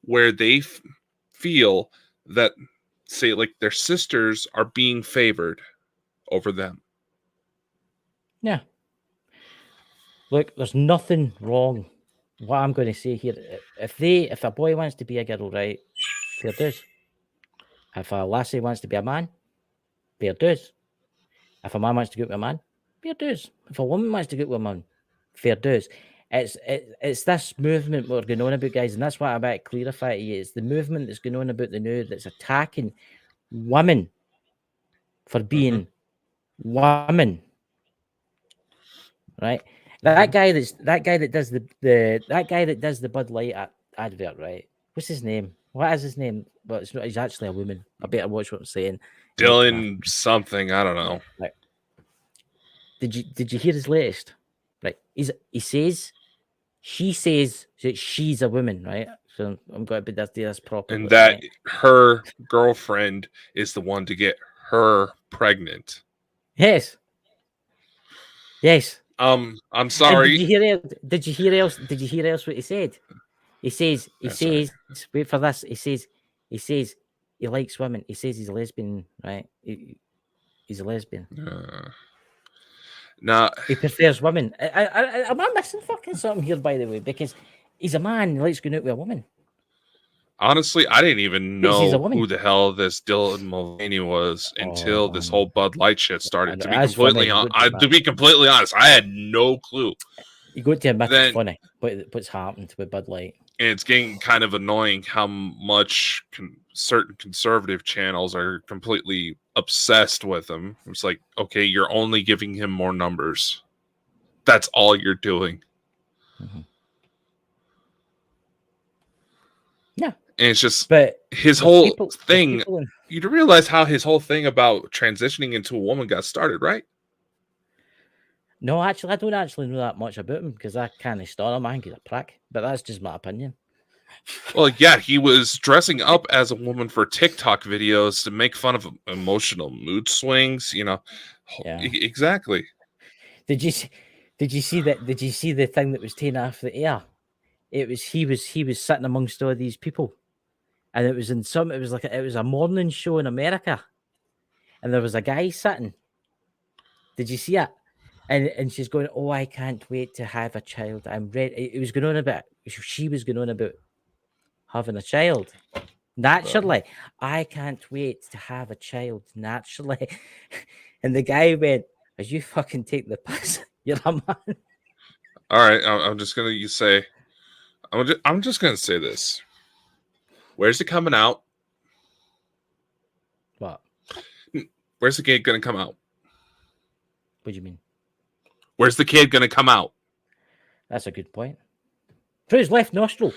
where they feel that say like their sisters are being favored over them. Yeah. Look, there's nothing wrong. What I'm going to say here, if a boy wants to be a girl, right, fair dues. If a lassie wants to be a man, fair dues. If a man wants to go with a man, fair dues. If a woman wants to go with a man, fair dues. It's this movement we're going on about, guys, and that's what I'm about to clarify to you. It's the movement that's going on about the new that's attacking women for being women. Right? That guy that does the Bud Light advert, right? What's his name? What is his name? But it's not. He's actually a woman. I better watch what I'm saying. Dylan something, I don't know. Right. Did you hear his latest? Right. She says that she's a woman, right? So I'm going to do this properly. And that right? her girlfriend is the one to get her pregnant. Yes. I'm And sorry. Did you hear else what he said? He says, wait for this. He says he likes women. He says he's a lesbian, right? He's a lesbian. Nah, He prefers women. Am I missing fucking something here, by the way? Because he's a man. He likes going out with a woman. honestly, I didn't even He's a know woman. who the hell this Dylan Mulvaney was until this whole Bud Light shit started. To be That's completely funny. to be completely honest, I had no clue. You go to admit Then- it's funny, what's happened with Bud Light. And it's getting kind of annoying how much certain conservative channels are completely obsessed with him. It's like, okay, you're only giving him more numbers. That's all you're doing. Mm-hmm. Yeah. And it's just But his whole thing. You realize how his whole thing about transitioning into a woman got started, right? No, actually, I don't actually know that much about him because I can't start him. I think he's a prick, but that's just my opinion. Well, yeah, he was dressing up as a woman for TikTok videos to make fun of emotional mood swings. You know, Yeah. Exactly. Did you see that? Did you see the thing that was taken off the air? He was sitting amongst all these people, and it was a morning show in America, and there was a guy sitting. Did you see it? And she's going, oh, I can't wait to have a child. I'm ready. It was going on about. She was going on about having a child. Naturally, I can't wait to have a child. Naturally, and the guy went, "As you fucking take the piss, you're a man." All right, I'm just gonna say, I'm just gonna say this. Where's it coming out? What? Where's the kid gonna come out? What do you mean? Where's the kid gonna come out? That's a good point. Through his left nostril.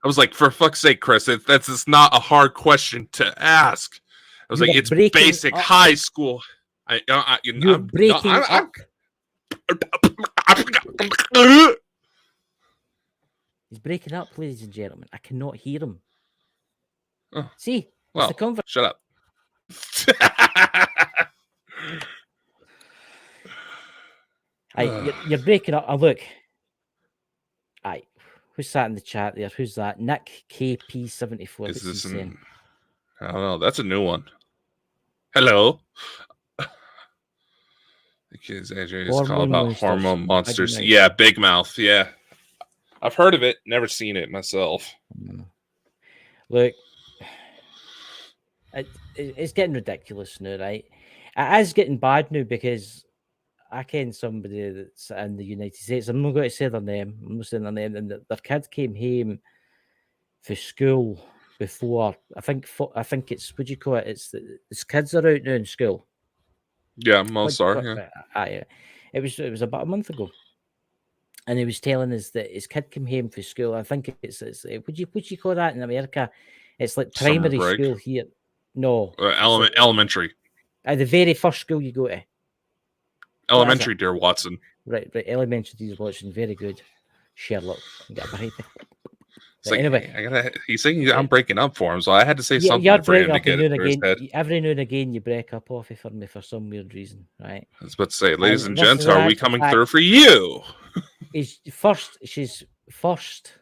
I was like, for fuck's sake, Chris, that's just not a hard question to ask. I was like, it's basic high school. You're breaking up. He's breaking up, ladies and gentlemen. I cannot hear him. Oh, see, well, shut up. You're breaking up. Look. Aye. Who's that in the chat there? Who's that? Nick KP74. Is this I don't know. That's a new one. Hello. The kids AJ is called about hormone monsters. Yeah, Big Mouth. Yeah. I've heard of it, never seen it myself. Look, it's getting ridiculous now, right? It is getting bad now because I ken somebody that's in the United States. I'm not going to say their name. I'm not saying their name. And their kid came home for school before. I think it's, what do you call it? It's kids are out now in school. Yeah, most are. Yeah. It was about a month ago, and he was telling us that his kid came home from school. I think it's would you call that in America? It's like primary school here. No, elementary. The very first school you go to. Elementary, dear Watson. Right. Elementary, dear Watson. Very good, Sherlock. You got behind me. Like, anyway, he's saying I'm breaking up for him, so I had to say something for him to get it through his head. Every now and again, you break up off for me for some weird reason, right? I was about to say, ladies and gents, are we coming through for you? She's first.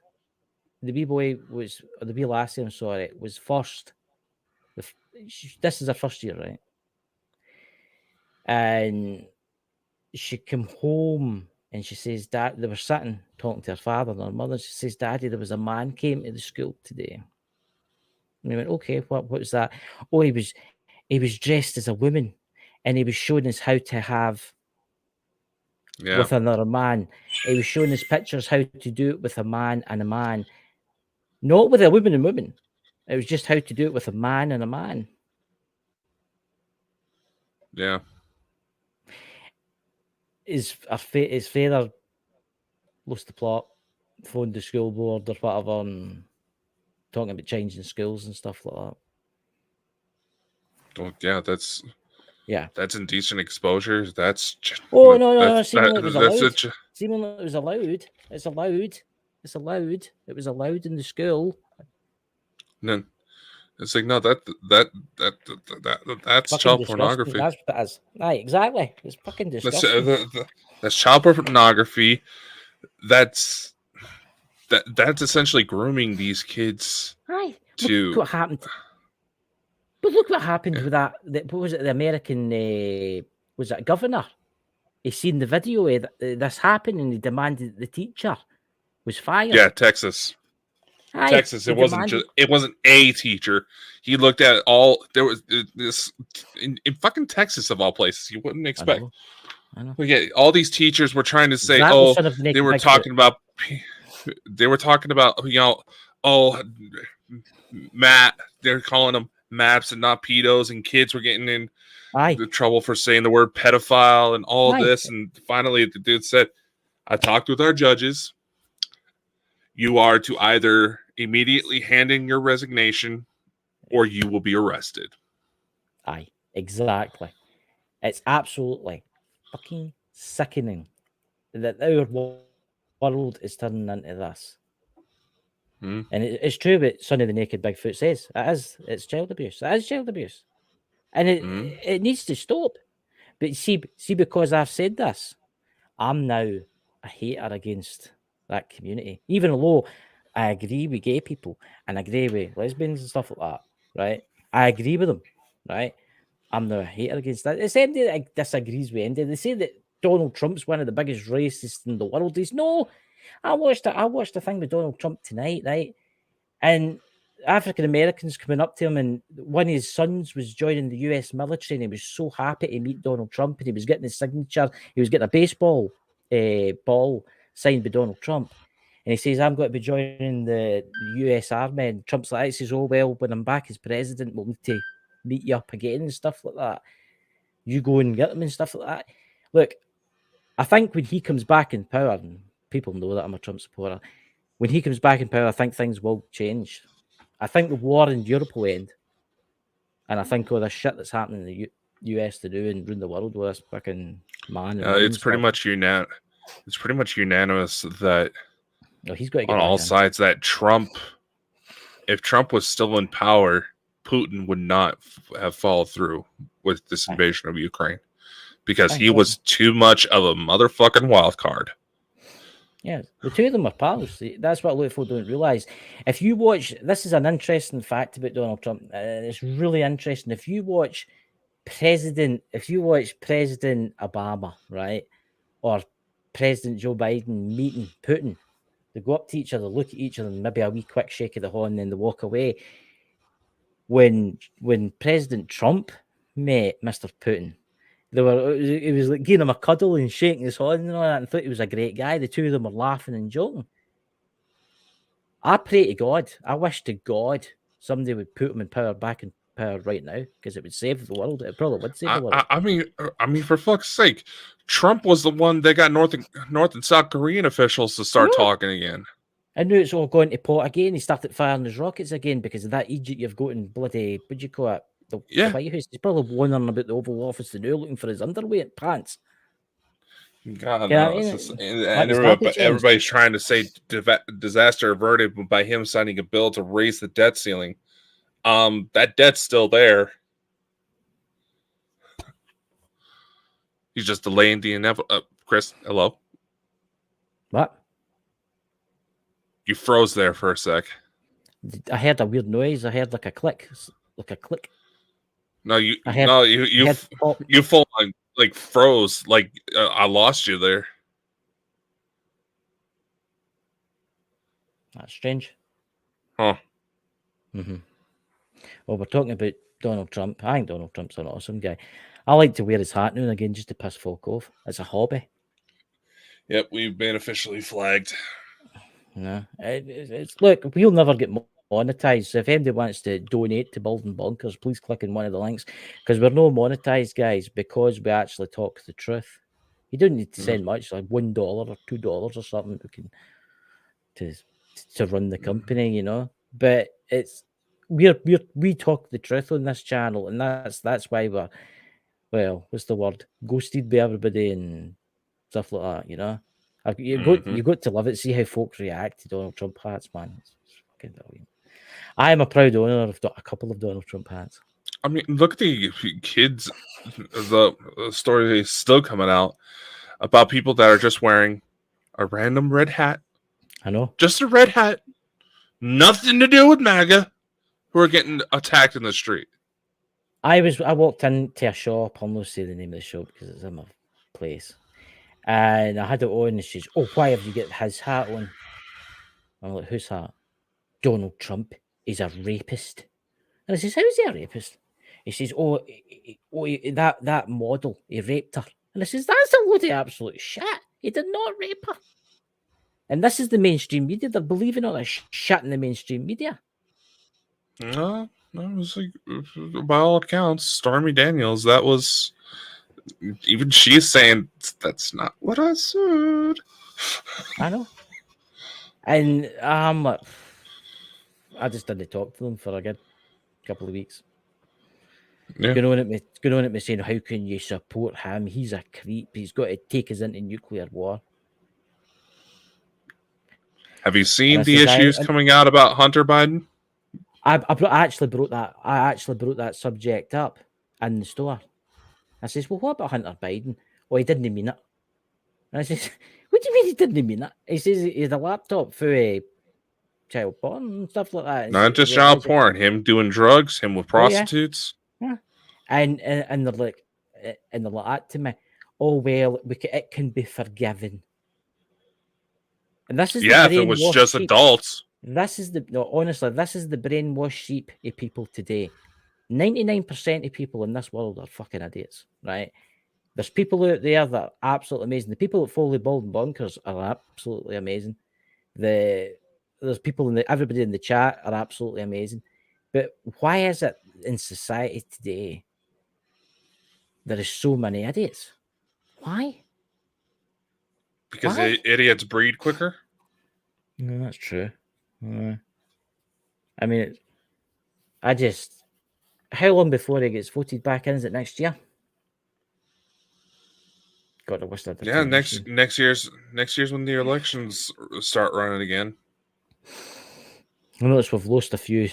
The wee boy was, or the wee lassie, I'm sorry, was first. this is her first year, right? And she came home and she says, Dad, they were sitting talking to her father and her mother. She says, Daddy, there was a man came to the school today. And we went, okay, what was that? Oh, he was dressed as a woman and he was showing us how to have with another man. He was showing us pictures how to do it with a man and a man, not with a woman and woman. It was just how to do it with a man and a man. Yeah. His father lost the plot, phoned the school board or whatever, and talking about changing schools and stuff like that. Well, yeah, that's indecent exposure. That's no. Seemingly it was allowed. That's Seemingly it was allowed. It's allowed. It's allowed. It was allowed in the school. No, it's like no, that's child pornography. That's what it is. Aye, exactly. It's fucking disgusting. That's child pornography. That's essentially grooming these kids. Aye. To look what happened. But look what happened with that. What was it? The American was it governor? He seen the video of this happen and he demanded the teacher was fired. Yeah, Texas. Aye, Texas. It wasn't a teacher. He looked at all. There was this in fucking Texas of all places. You wouldn't expect. I know. Well, yeah, all these teachers were trying to say, they were talking about, Matt. They're calling them maps and not pedos, and kids were getting in the trouble for saying the word pedophile and all this. And finally, the dude said, "I talked with our judges. You are to either immediately hand in your resignation, or you will be arrested." Aye, exactly. It's absolutely fucking sickening that our world is turning into this. And it's true what Sonny the Naked Bigfoot says. It is. It's child abuse. It is child abuse. And it needs to stop. But see, because I've said this, I'm now a hater against that community. Even though I agree with gay people and I agree with lesbians and stuff like that, right? I agree with them, right? I'm now a hater against that. It's anybody that disagrees with anybody. They say that Donald Trump's one of the biggest racists in the world. I watched the thing with Donald Trump tonight, right? And African Americans coming up to him, and one of his sons was joining the US military, and he was so happy to meet Donald Trump, and he was getting his signature. He was getting a baseball ball signed by Donald Trump. And he says, "I'm going to be joining the US Army." And Trump's like, he says, "Oh, well, when I'm back as president, we'll need to meet you up again," and stuff like that. You go and get them and stuff like that. Look, I think when he comes back in power, and people know that I'm a Trump supporter, when he comes back in power, I think things will change. I think the war in Europe will end. And I think all the shit that's happening in the US to do and ruin the world with this fucking man. It's pretty much unanimous. It's pretty much unanimous that he's got to get on all sides that if Trump was still in power, Putin would not have followed through with this invasion of Ukraine because he was too much of a motherfucking wild card. Yeah, the two of them are pals. That's what a lot of people don't realise. If you watch, this is an interesting fact about Donald Trump. It's really interesting. If you watch President Obama, right, or President Joe Biden meeting Putin, they go up to each other, look at each other, and maybe a wee quick shake of the hand, and then they walk away. When President Trump met Mr. Putin, it was like giving him a cuddle and shaking his hand and all that, and thought he was a great guy. The two of them were laughing and joking. I pray to God, I wish to God somebody would put him in power back in power right now, because it would save the world. It probably would save the world. I mean, for fuck's sake, Trump was the one that got North and South Korean officials to start talking again. I knew it's all going to pot again. He started firing his rockets again because of that Egypt you've got in bloody, what do you call it? The White House. He's probably wondering about the Oval Office to do, looking for his underwear and pants. God, no. Everybody's trying to say disaster averted by him signing a bill to raise the debt ceiling. That debt's still there. He's just delaying the inevitable. Chris, hello? What? You froze there for a sec. I heard a weird noise. I heard like a click. Like a click. No, you I heard, no I heard pop. you full on like froze. Like I lost you there. That's strange. Huh? Mm-hmm. Well, we're talking about Donald Trump. I think Donald Trump's an awesome guy. I like to wear his hat now and again just to piss folk off. It's a hobby. Yep, we've been officially flagged. No, it's look. We'll never get monetized. So if anybody wants to donate to Building Bonkers, please click on one of the links because we're no monetized, guys, because we actually talk the truth. You don't need to send much, like $1 or $2 or something. We can to run the company, you know. But it's we talk the truth on this channel, and that's why we're what's the word? Ghosted by everybody and stuff like that, you know. You got to love it. See how folks react to Donald Trump hats, man. It's fucking brilliant. I am a proud owner of a couple of Donald Trump hats. I mean, look at the kids. The story is still coming out about people that are just wearing a random red hat. I know. Just a red hat. Nothing to do with MAGA. Who are getting attacked in the street. I walked into a shop. I'll not say the name of the shop because it's in my place. And I had it on, and she's, "Oh, why have you got his hat on?" I'm like, "Whose hat?" "Donald Trump is a rapist." And I says, "How is he a rapist?" He says, that model, he raped her." And I says, "That's a load of absolute shit. He did not rape her." And this is the mainstream media. They're believing all that shit in the mainstream media. No, it was like, by all accounts, Stormy Daniels. That was even she's saying that's not what I said. I know. And I just didn't talk to them for a good couple of weeks. Yeah. Going on at me saying, "How can you support him? He's a creep. He's got to take us into nuclear war." Have you seen I the says, issues coming out about Hunter Biden? I actually brought that subject up in the store. I says, "Well, what about Hunter Biden?" "Oh, he didn't mean it." And I says, "What do you mean he didn't mean it?" He says he had a laptop for child porn and stuff like that. Not just child porn. Him doing drugs. Him with prostitutes. Yeah. And they're like, that to me. "Oh well, it can be forgiven." And this is the Yeah, if it was brainwashed just sheep. adults. Honestly, this is the brainwashed sheep of people today. 99% of people in this world are fucking idiots, right? There's people out there that are absolutely amazing. The people that follow Bald and Bonkers are absolutely amazing. There's people everybody in the chat are absolutely amazing. But why is it in society today there is so many idiots? Why? Because idiots breed quicker. No, that's true. I mean, how long before he gets voted back in? Is it next year? God, I wish that. Yeah, next year's when the elections start running again. I notice we've lost a few.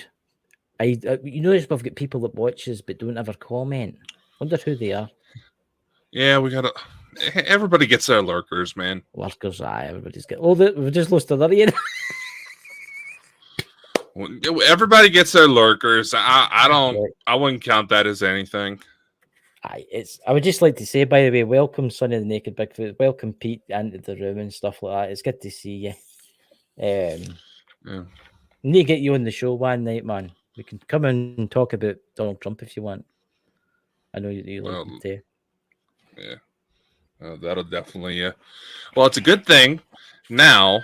You notice we've got people that watches but don't ever comment. Wonder who they are. Yeah, everybody gets their lurkers, man. Lurkers, everybody's got. We've just lost another year. Everybody gets their lurkers. I wouldn't count that as anything. I would just like to say, by the way, welcome Sonny the Naked Bigfoot, welcome Pete into the room and stuff like that. It's good to see you. Yeah. Need to get you on the show one night, man. We can come in and talk about Donald Trump if you want. I know you like him too. Yeah, that'll definitely. Well, it's a good thing now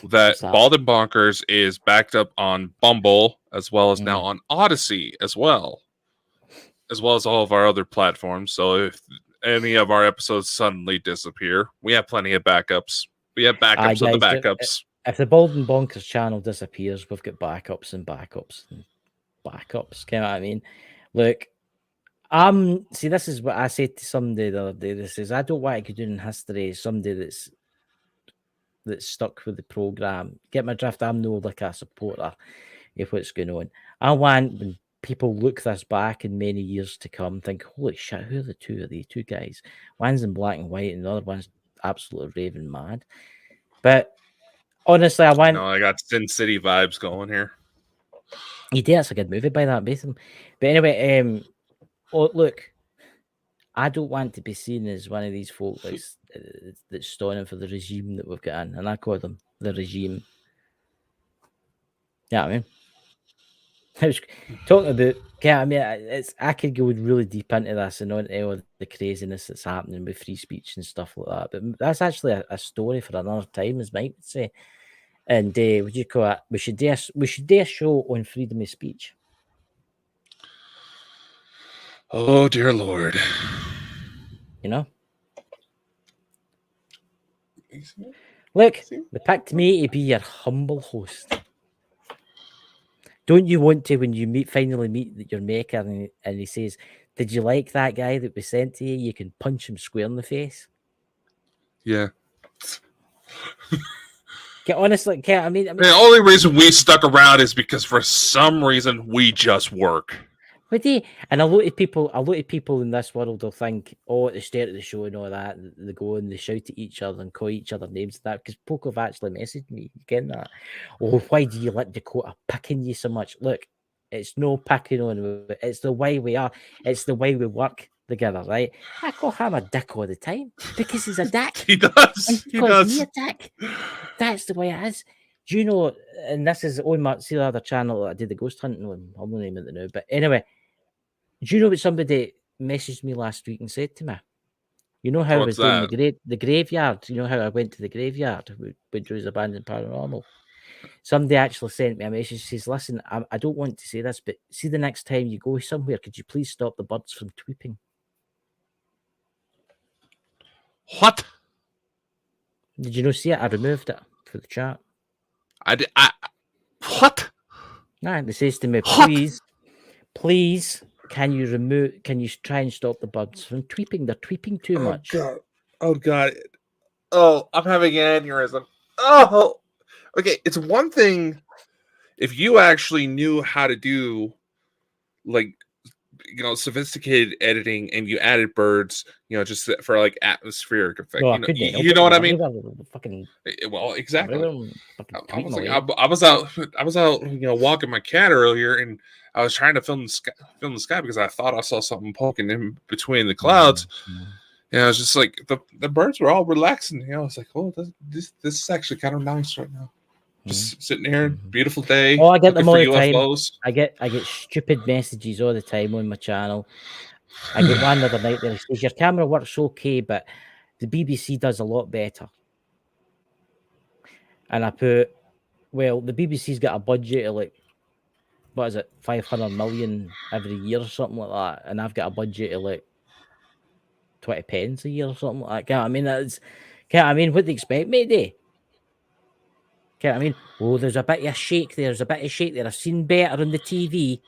that Bald and Bonkers is backed up on Bumble as well as now on Odyssey as well as all of our other platforms. So if any of our episodes suddenly disappear, we have plenty of backups. We have backups of the backups. If the Bald and Bonkers channel disappears, we've got backups and backups and backups. You know what I mean? Look, see, this is what I said to somebody the other day. This is, I don't want to go down in history as somebody that's stuck with the program. Get my drift? I'm no like a supporter of what's going on. I want when people look this back in many years to come, think, "Holy shit, who are the two of these two guys? One's in black and white, and the other one's absolutely raving mad." But honestly, I got Sin City vibes going here. You do. That's a good movie by that, basically. But anyway, Oh, look, I don't want to be seen as one of these folk that's stoning for the regime that we've got in, and I call them the regime. Yeah, I mean, I was talking about. Yeah, I mean, I could go really deep into this and on all the craziness that's happening with free speech and stuff like that. But that's actually a story for another time, as Mike would say. And would you call it? We should do a show on freedom of speech. Oh dear Lord! You know, look, they picked me to be your humble host. Don't you want to, when you finally meet your maker and he says, "Did you like that guy that we sent to you?" You can punch him square in the face. Yeah. Honestly, I mean, the only reason we stuck around is because for some reason we just work. And a lot of people in this world will think, oh, at the start of the show and all that, they go and they shout at each other and call each other names and that, because folk have actually messaged me, you get that? Oh, why do you let Dakota picking you so much? Look, it's no picking on, it's the way we are, it's the way we work together, right? I call him a dick all the time because he's a dick. He does. And he calls me a dick. That's the way it is. Do you know, and this is on my the other channel that I did the ghost hunting on, I'll not name it now, but anyway, do you know what somebody messaged me last week and said to me? You know how I was doing the graveyard? You know how I went to the graveyard with Drew's Abandoned Paranormal? Somebody actually sent me a message, says, listen, I don't want to say this, but see the next time you go somewhere, could you please stop the birds from tweeping? What? Did you not see it? I removed it for the chat. What? Nah, it says to me, please, can you try and stop the birds from tweeping? They're tweeping too much. Oh God. Oh, I'm having an aneurysm. Oh, okay. It's one thing if you actually knew how to do, like, sophisticated editing and you added birds, just for like atmospheric effect. No, you know what I mean? Fucking, well, exactly. I was out, walking my cat earlier, and I was trying to film the sky because I thought I saw something poking in between the clouds. And I was just like, the birds were all relaxing. I was like, oh, this is actually kind of nice right now. Just sitting here, beautiful day. Oh, I get them all the UFOs. time. I get stupid messages all the time on my channel. I get one the other night that says your camera works okay, but the BBC does a lot better. And I put, well, the BBC's got a budget of like, what is it, 500 million every year or something like that, and I've got a budget of like 20 pence a year or something like that. I mean, what do you expect me to do? I mean, oh, there's a bit of shake there. There's a bit of shake there. I've seen better on the TV.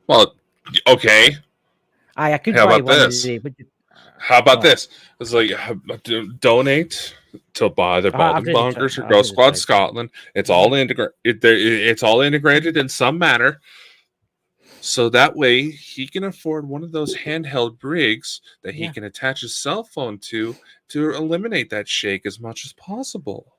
Well, okay. I could How buy about one this? How about this? It's like donate to buy the Bonkers or Ghost Squad Scotland. It's all integrated. It's all integrated in some manner. So that way he can afford one of those handheld rigs that he can attach his cell phone to eliminate that shake as much as possible.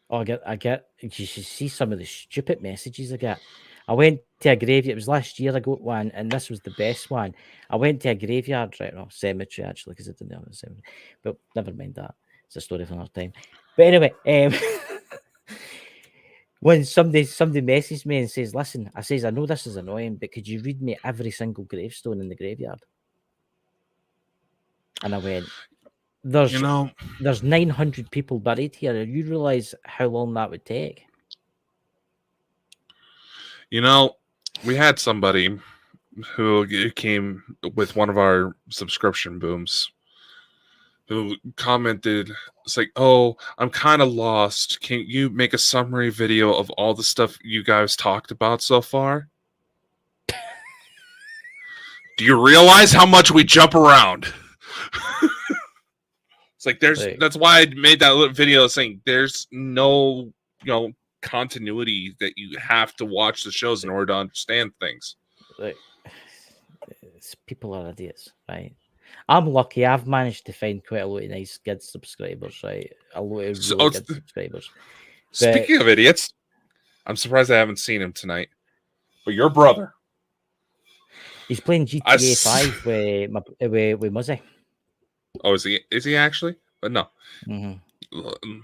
Oh, I get. You should see some of the stupid messages I get. I went to a graveyard. It was last year I got one, and this was the best one. I went to a graveyard, right? No, cemetery actually, because I didn't have a cemetery. But never mind that. It's a story for another time. But anyway, when somebody messaged me and says, listen, I know this is annoying, but could you read me every single gravestone in the graveyard? And I went, there's 900 people buried here. You realize how long that would take? We had somebody who came with one of our subscription booms who commented, it's like, oh, I'm kind of lost. Can you make a summary video of all the stuff you guys talked about so far? Do you realize how much we jump around? It's like that's why I made that little video saying there's no, continuity, that you have to watch the shows in order to understand things. People are idiots, right? I'm lucky. I've managed to find quite a lot of nice, good subscribers, right? A lot of really good subscribers. Speaking of idiots, I'm surprised I haven't seen him tonight. But your brother, He's playing I GTA s- 5 with Muzzy. Oh, is he? Is he actually? But no. Mm-hmm.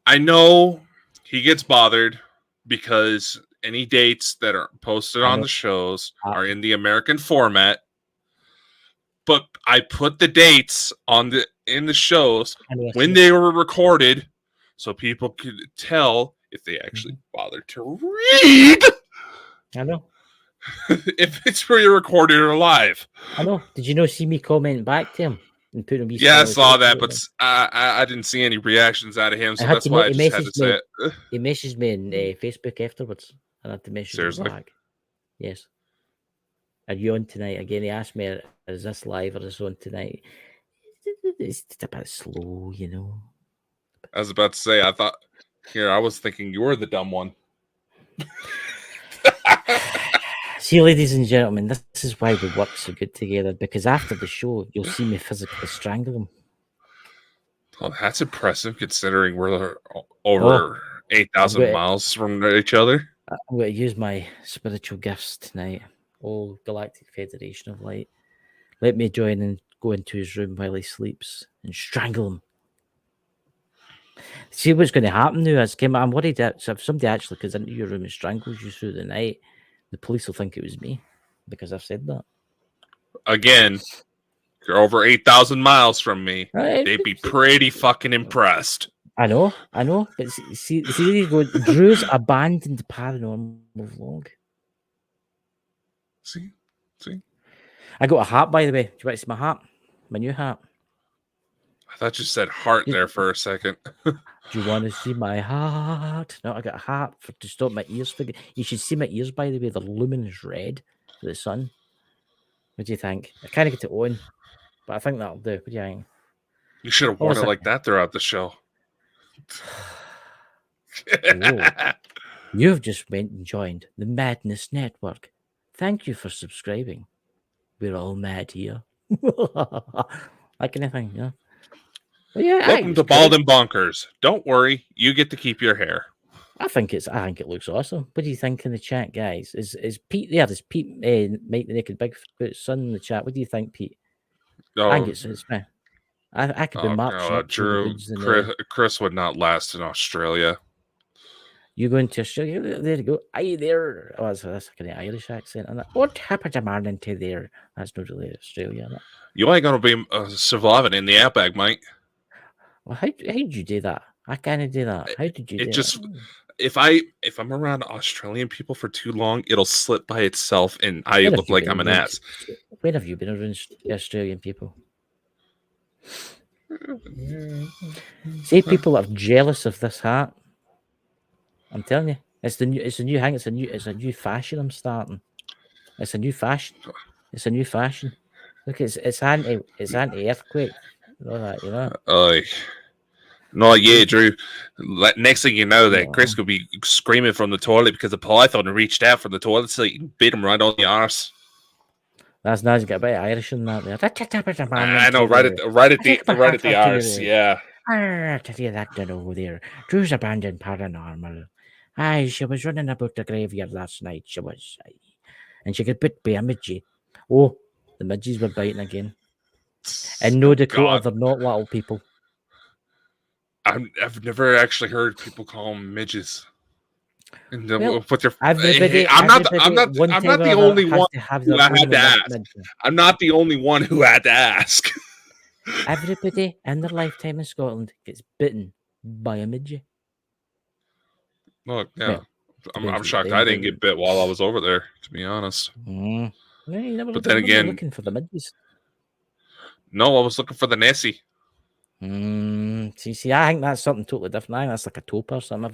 I know he gets bothered because any dates that are posted I on know. the shows are in the American format. But I put the dates in the shows I know, I when see they were recorded, so people could tell if they actually bothered to read I know. if it's pre-recorded or live. I know. Did you see me comment back to him and put him? Yeah, I saw that, but I didn't see any reactions out of him, so that's why I just had to say it. He messaged me in Facebook afterwards, and I had to message him back. Yes. Are you on tonight? Again, he asked me, is this live or is it on tonight? It's a bit slow, you know. I was about to say, I was thinking you were the dumb one. See, ladies and gentlemen, this is why we work so good together, because after the show, you'll see me physically strangle him. Well, that's impressive considering we're over 8,000 miles from each other. I'm going to use my spiritual gifts tonight. Oh, Galactic Federation of Light. Let me join and go into his room while he sleeps and strangle him. See what's going to happen now? I'm worried that if somebody actually comes into your room and strangles you through the night, the police will think it was me because I've said that. Again, you're over 8,000 miles from me. They'd be pretty fucking impressed. I know. But see, there you go. Drew's abandoned paranormal vlog. See. I got a hat, by the way. Do you want to see my hat? My new hat. I thought you said heart there for a second. Do you want to see my hat? No, I got a hat to stop my ears. You should see my ears, by the way. They're luminous red for the sun. What do you think? I kind of get it on, but I think that'll do. What do you think? You should have worn it like that throughout the show. You've just went and joined the Madness Network. Thank you for subscribing. We're all mad here. That kind of thing, yeah. Well, yeah. Welcome to Bald and Bonkers. Don't worry, you get to keep your hair. I think it looks awesome. What do you think in the chat, guys? Is Pete there? Is Pete Mike the Naked Bigfoot son in the chat? What do you think, Pete? I think it's me. I could be marching up Drew. Chris would not last in Australia. You going to Australia? There you go. Are you there? Oh, that's kind of Irish accent. What happened to Marlon to there? That's not really Australia. No? You ain't gonna be surviving in the outback, mate. Well, how did you do that? I can't do that. How did you do that? If I'm around Australian people for too long, it'll slip by itself, and I look like I'm an ass. When have you been around Australian people? See, people are jealous of this hat. I'm telling you, it's a new hang. It's a new fashion. I'm starting. It's a new fashion. Look, it's anti-earthquake. All that, you know. No, yeah, Drew. Next thing you know, that Chris could be screaming from the toilet because the python reached out from the toilet seat and bit him right on the arse. That's nice. You get a bit of Irish in that there. I know, right at the arse. Yeah. I tell you that to know there. Drew's abandoned paranormal. Aye, she was running about the graveyard last night. She was, and she got bit by a midgie. Oh, the midges were biting again. In North Dakota, they're not little people. I've never actually heard people call them midges. And well, I'm not the only one who had to ask. I'm not the only one who had to ask. Everybody in their lifetime in Scotland gets bitten by a midget. Look, yeah. Well, I'm shocked I didn't get bit while I was over there, to be honest. No, but then again, looking for the midges. No, I was looking for the Nessie. See, I think that's something totally different. I think that's like a taupe or something.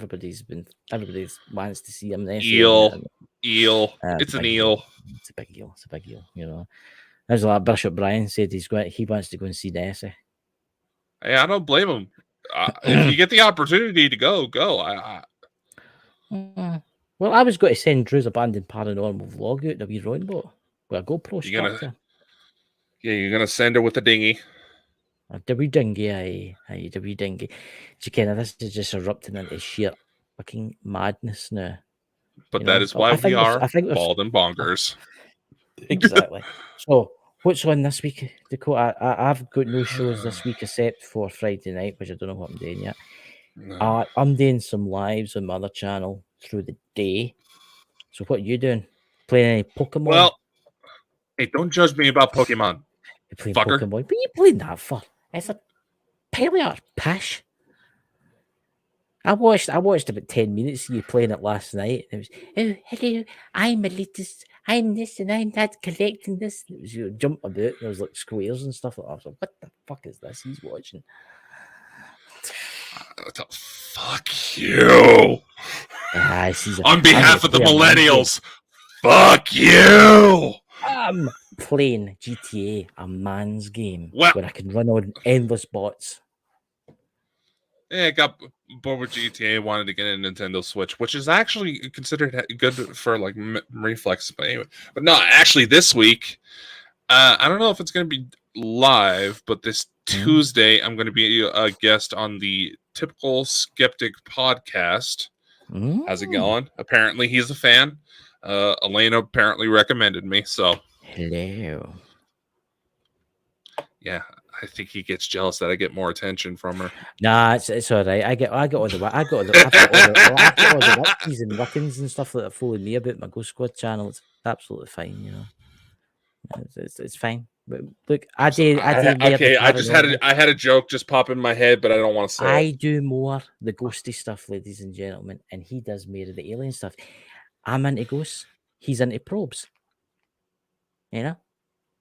Everybody wants to see him. Eel. It's an eel. It's a big eel. You know. There's like Bishop Brian said he wants to go and see Nessie. Hey, I don't blame him. If you get the opportunity to go. Well, I was going to send Drew's abandoned paranormal vlog out the wee rowing boat with a GoPro structure. You're gonna send her with a dinghy. The wee dinghy, aye, the wee dinghy. This is just erupting into sheer fucking madness now. But that is why we are Bald and Bonkers. Exactly. So, what's on this week, Dakota? I've got no shows this week except for Friday night, which I don't know what I'm doing yet. No. I'm doing some lives on my other channel through the day. So, what are you doing? Playing any Pokemon? Well, hey, don't judge me about Pokemon. You're playing fucker. Pokemon. What are you playing that for? It's a pile pish. I watched about 10 minutes of you playing it last night. And it was, oh, hello, I'm a latest, I'm this and I'm that, collecting this. It was, you know, jump about, and there was like squares and stuff like that. I was like, what the fuck is this he's watching? Fuck you. On behalf of the millennials, fuck you. I'm playing GTA, a man's game, Well- where I can run on endless bots. Yeah, I got bored with GTA, wanted to get a Nintendo Switch, which is actually considered good for like reflex. But anyway, but no, actually this week, I don't know if it's going to be live, but this Tuesday I'm going to be a guest on the Typical Skeptic podcast. How's it going? Apparently he's a fan. Elena apparently recommended me, so hello. Yeah, I think he gets jealous that I get more attention from her. Nah, it's all right. I got all the witches and Wiccans and stuff that are following me about my Ghost Squad channel. It's absolutely fine, you know. It's fine. But look, I had a joke just pop in my head, but I don't want to say I it. do more the ghosty stuff, ladies and gentlemen, and he does more of the alien stuff. I'm into ghosts. He's into probes. You know,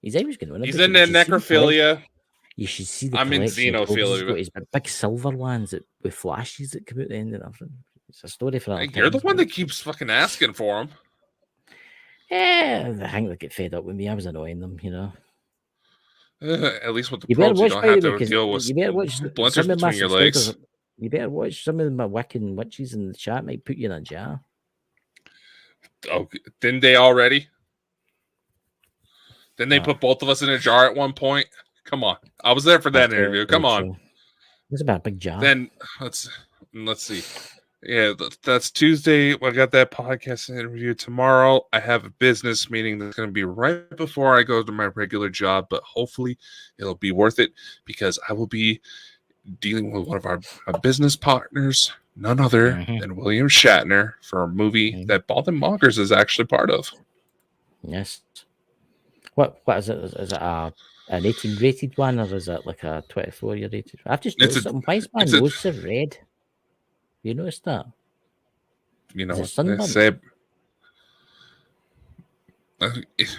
he's always going to. He's into necrophilia. You should see the I'm in collection of probes he's got. xenophilia. He's got big silver ones with flashes that come out the end of everything. It's a story for that. You're the one that keeps fucking asking for him. Yeah, I think they get fed up with me. I was annoying them, you know. At least with the probes, you don't have to deal with splinters between your legs. You better watch some of my Wiccan witches in the chat. Might put you in a jar. Oh, didn't they already? Didn't they put both of us in a jar at one point? Come on, I was there for that interview. Come on, it's about a big jar. Then let's see. Yeah, that's Tuesday. I got that podcast interview tomorrow. I have a business meeting that's going to be right before I go to my regular job, but hopefully it'll be worth it because I will be dealing with one of our business partners, none other than William Shatner, for a movie that Bonkers is actually part of. Yes. What is it? Is it an 18 rated one, or is it like a 24-year rated? I've just noticed something. Why is my nose so red? You noticed that? You know what they say.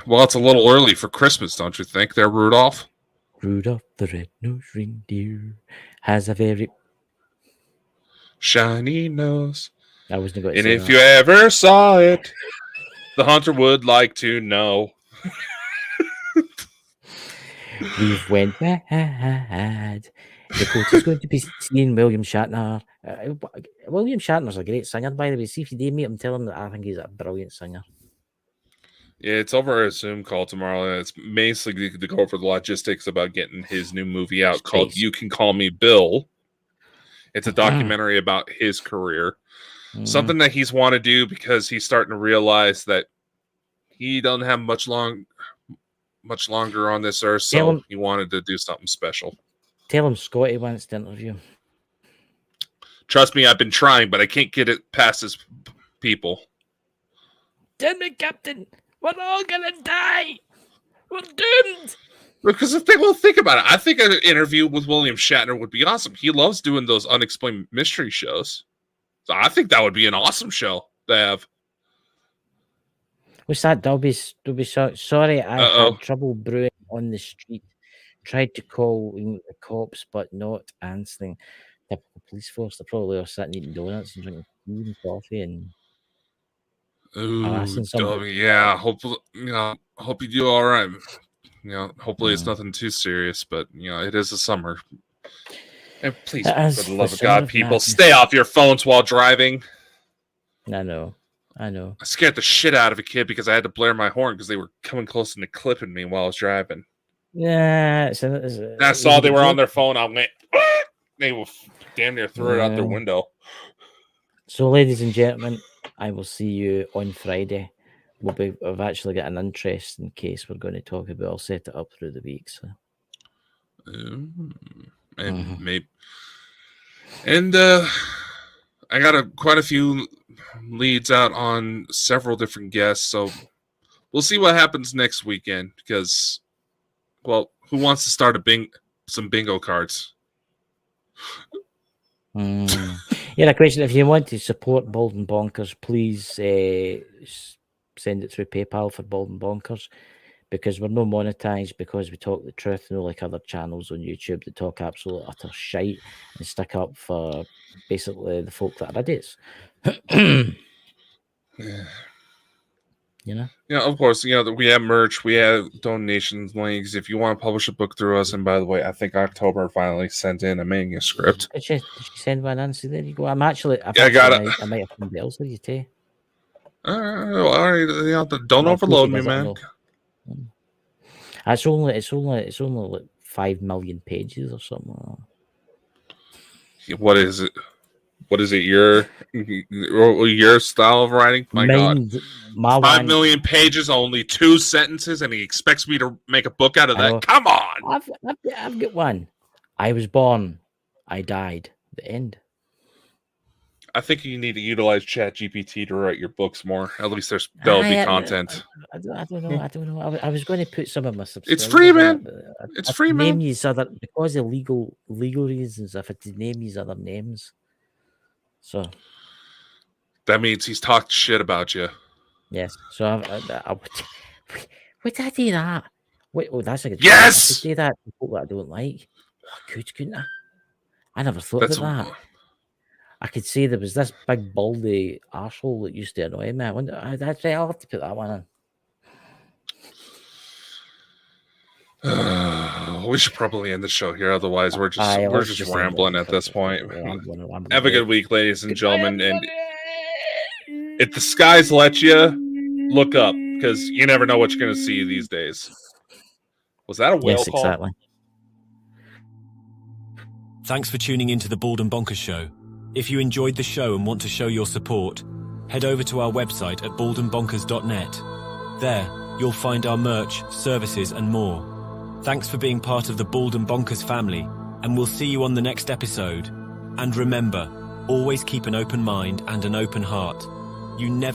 Well, it's a little early for Christmas, don't you think, there, Rudolph? Rudolph the red-nosed reindeer has a very shiny nose. I wasn't going to and say if that. You ever saw it, the hunter would like to know. We've went mad. Dakota's going to be seeing William Shatner. William Shatner's a great singer, by the way. See if you did meet him, tell him that I think he's a brilliant singer. Yeah, it's over a Zoom call tomorrow, and it's basically to go over the logistics about getting his new movie out called You Can Call Me Bill. It's a documentary about his career. Something that he's want to do because he's starting to realize that he doesn't have much longer on this earth, so he wanted to do something special. Tell him Scotty wants to interview. Trust me, I've been trying, but I can't get it past his people. Damn it, Captain! We're all gonna die! We're doomed! Because if they will think about it, I think an interview with William Shatner would be awesome. He loves doing those unexplained mystery shows. So I think that would be an awesome show to have. What's that, Dobby? Sorry, I had trouble brewing on the street. Tried to call the cops, but not answering. Typical police force. They're probably all sitting eating donuts and drinking tea and coffee and. Ooh, Dobby, yeah. Hopefully, hope you do all right. Hopefully it's nothing too serious, but it is the summer. And please, for the love of God, people, stay off your phones while driving. I know. I scared the shit out of a kid because I had to blare my horn because they were coming close and clipping me while I was driving. Yeah, I saw they were on their phone. I went, they will damn near throw it out their window. So, ladies and gentlemen, I will see you on Friday We've actually got an interesting case we're going to talk about. I'll set it up through the week. So. And maybe, and I got quite a few leads out on several different guests, so we'll see what happens next weekend. Because, well, who wants to start some bingo cards? Yeah, a question. If you want to support Bald and Bonkers, please send it through PayPal for Bald and Bonkers, because we're not monetized, because we talk the truth, like other channels on YouTube that talk absolute utter shite and stick up for basically the folk that are idiots. You know? Yeah, of course. You know, we have merch, we have donations links. If you want to publish a book through us, and by the way, I think October finally sent in a manuscript. Did she send one in? So there you go. I might have somebody else with you too. All right. You know, don't overload me, man. It's only like 5 million pages or something. What is it? What is it? Your style of writing? My God, 5 million pages, only 2 sentences, and he expects me to make a book out of that. Come on! I've got one. I was born. I died. The end. I think you need to utilize ChatGPT to write your books more. At least there'll be content. I don't know. I was going to put some of my subscriptions. It's free, man. It's free, man. Because of legal reasons. I've had to name these other names. So that means he's talked shit about you. Yes. So would I do that? Wait, that's a good. Yes. I could do that to people that I don't like. Couldn't I? I never thought about that. I could say there was this big baldy arsehole that used to annoy me. I'll have to put that one in. We should probably end the show here. Otherwise, we're just rambling at this point. Have a good week, ladies and gentlemen. And if the skies let you, look up, because you never know what you're going to see these days. Was that a whale call? Yes, exactly. Thanks for tuning into the Bald and Bonkers Show. If you enjoyed the show and want to show your support, head over to our website at baldandbonkers.net. There, you'll find our merch, services, and more. Thanks for being part of the Bald and Bonkers family, and we'll see you on the next episode. And remember, always keep an open mind and an open heart. You never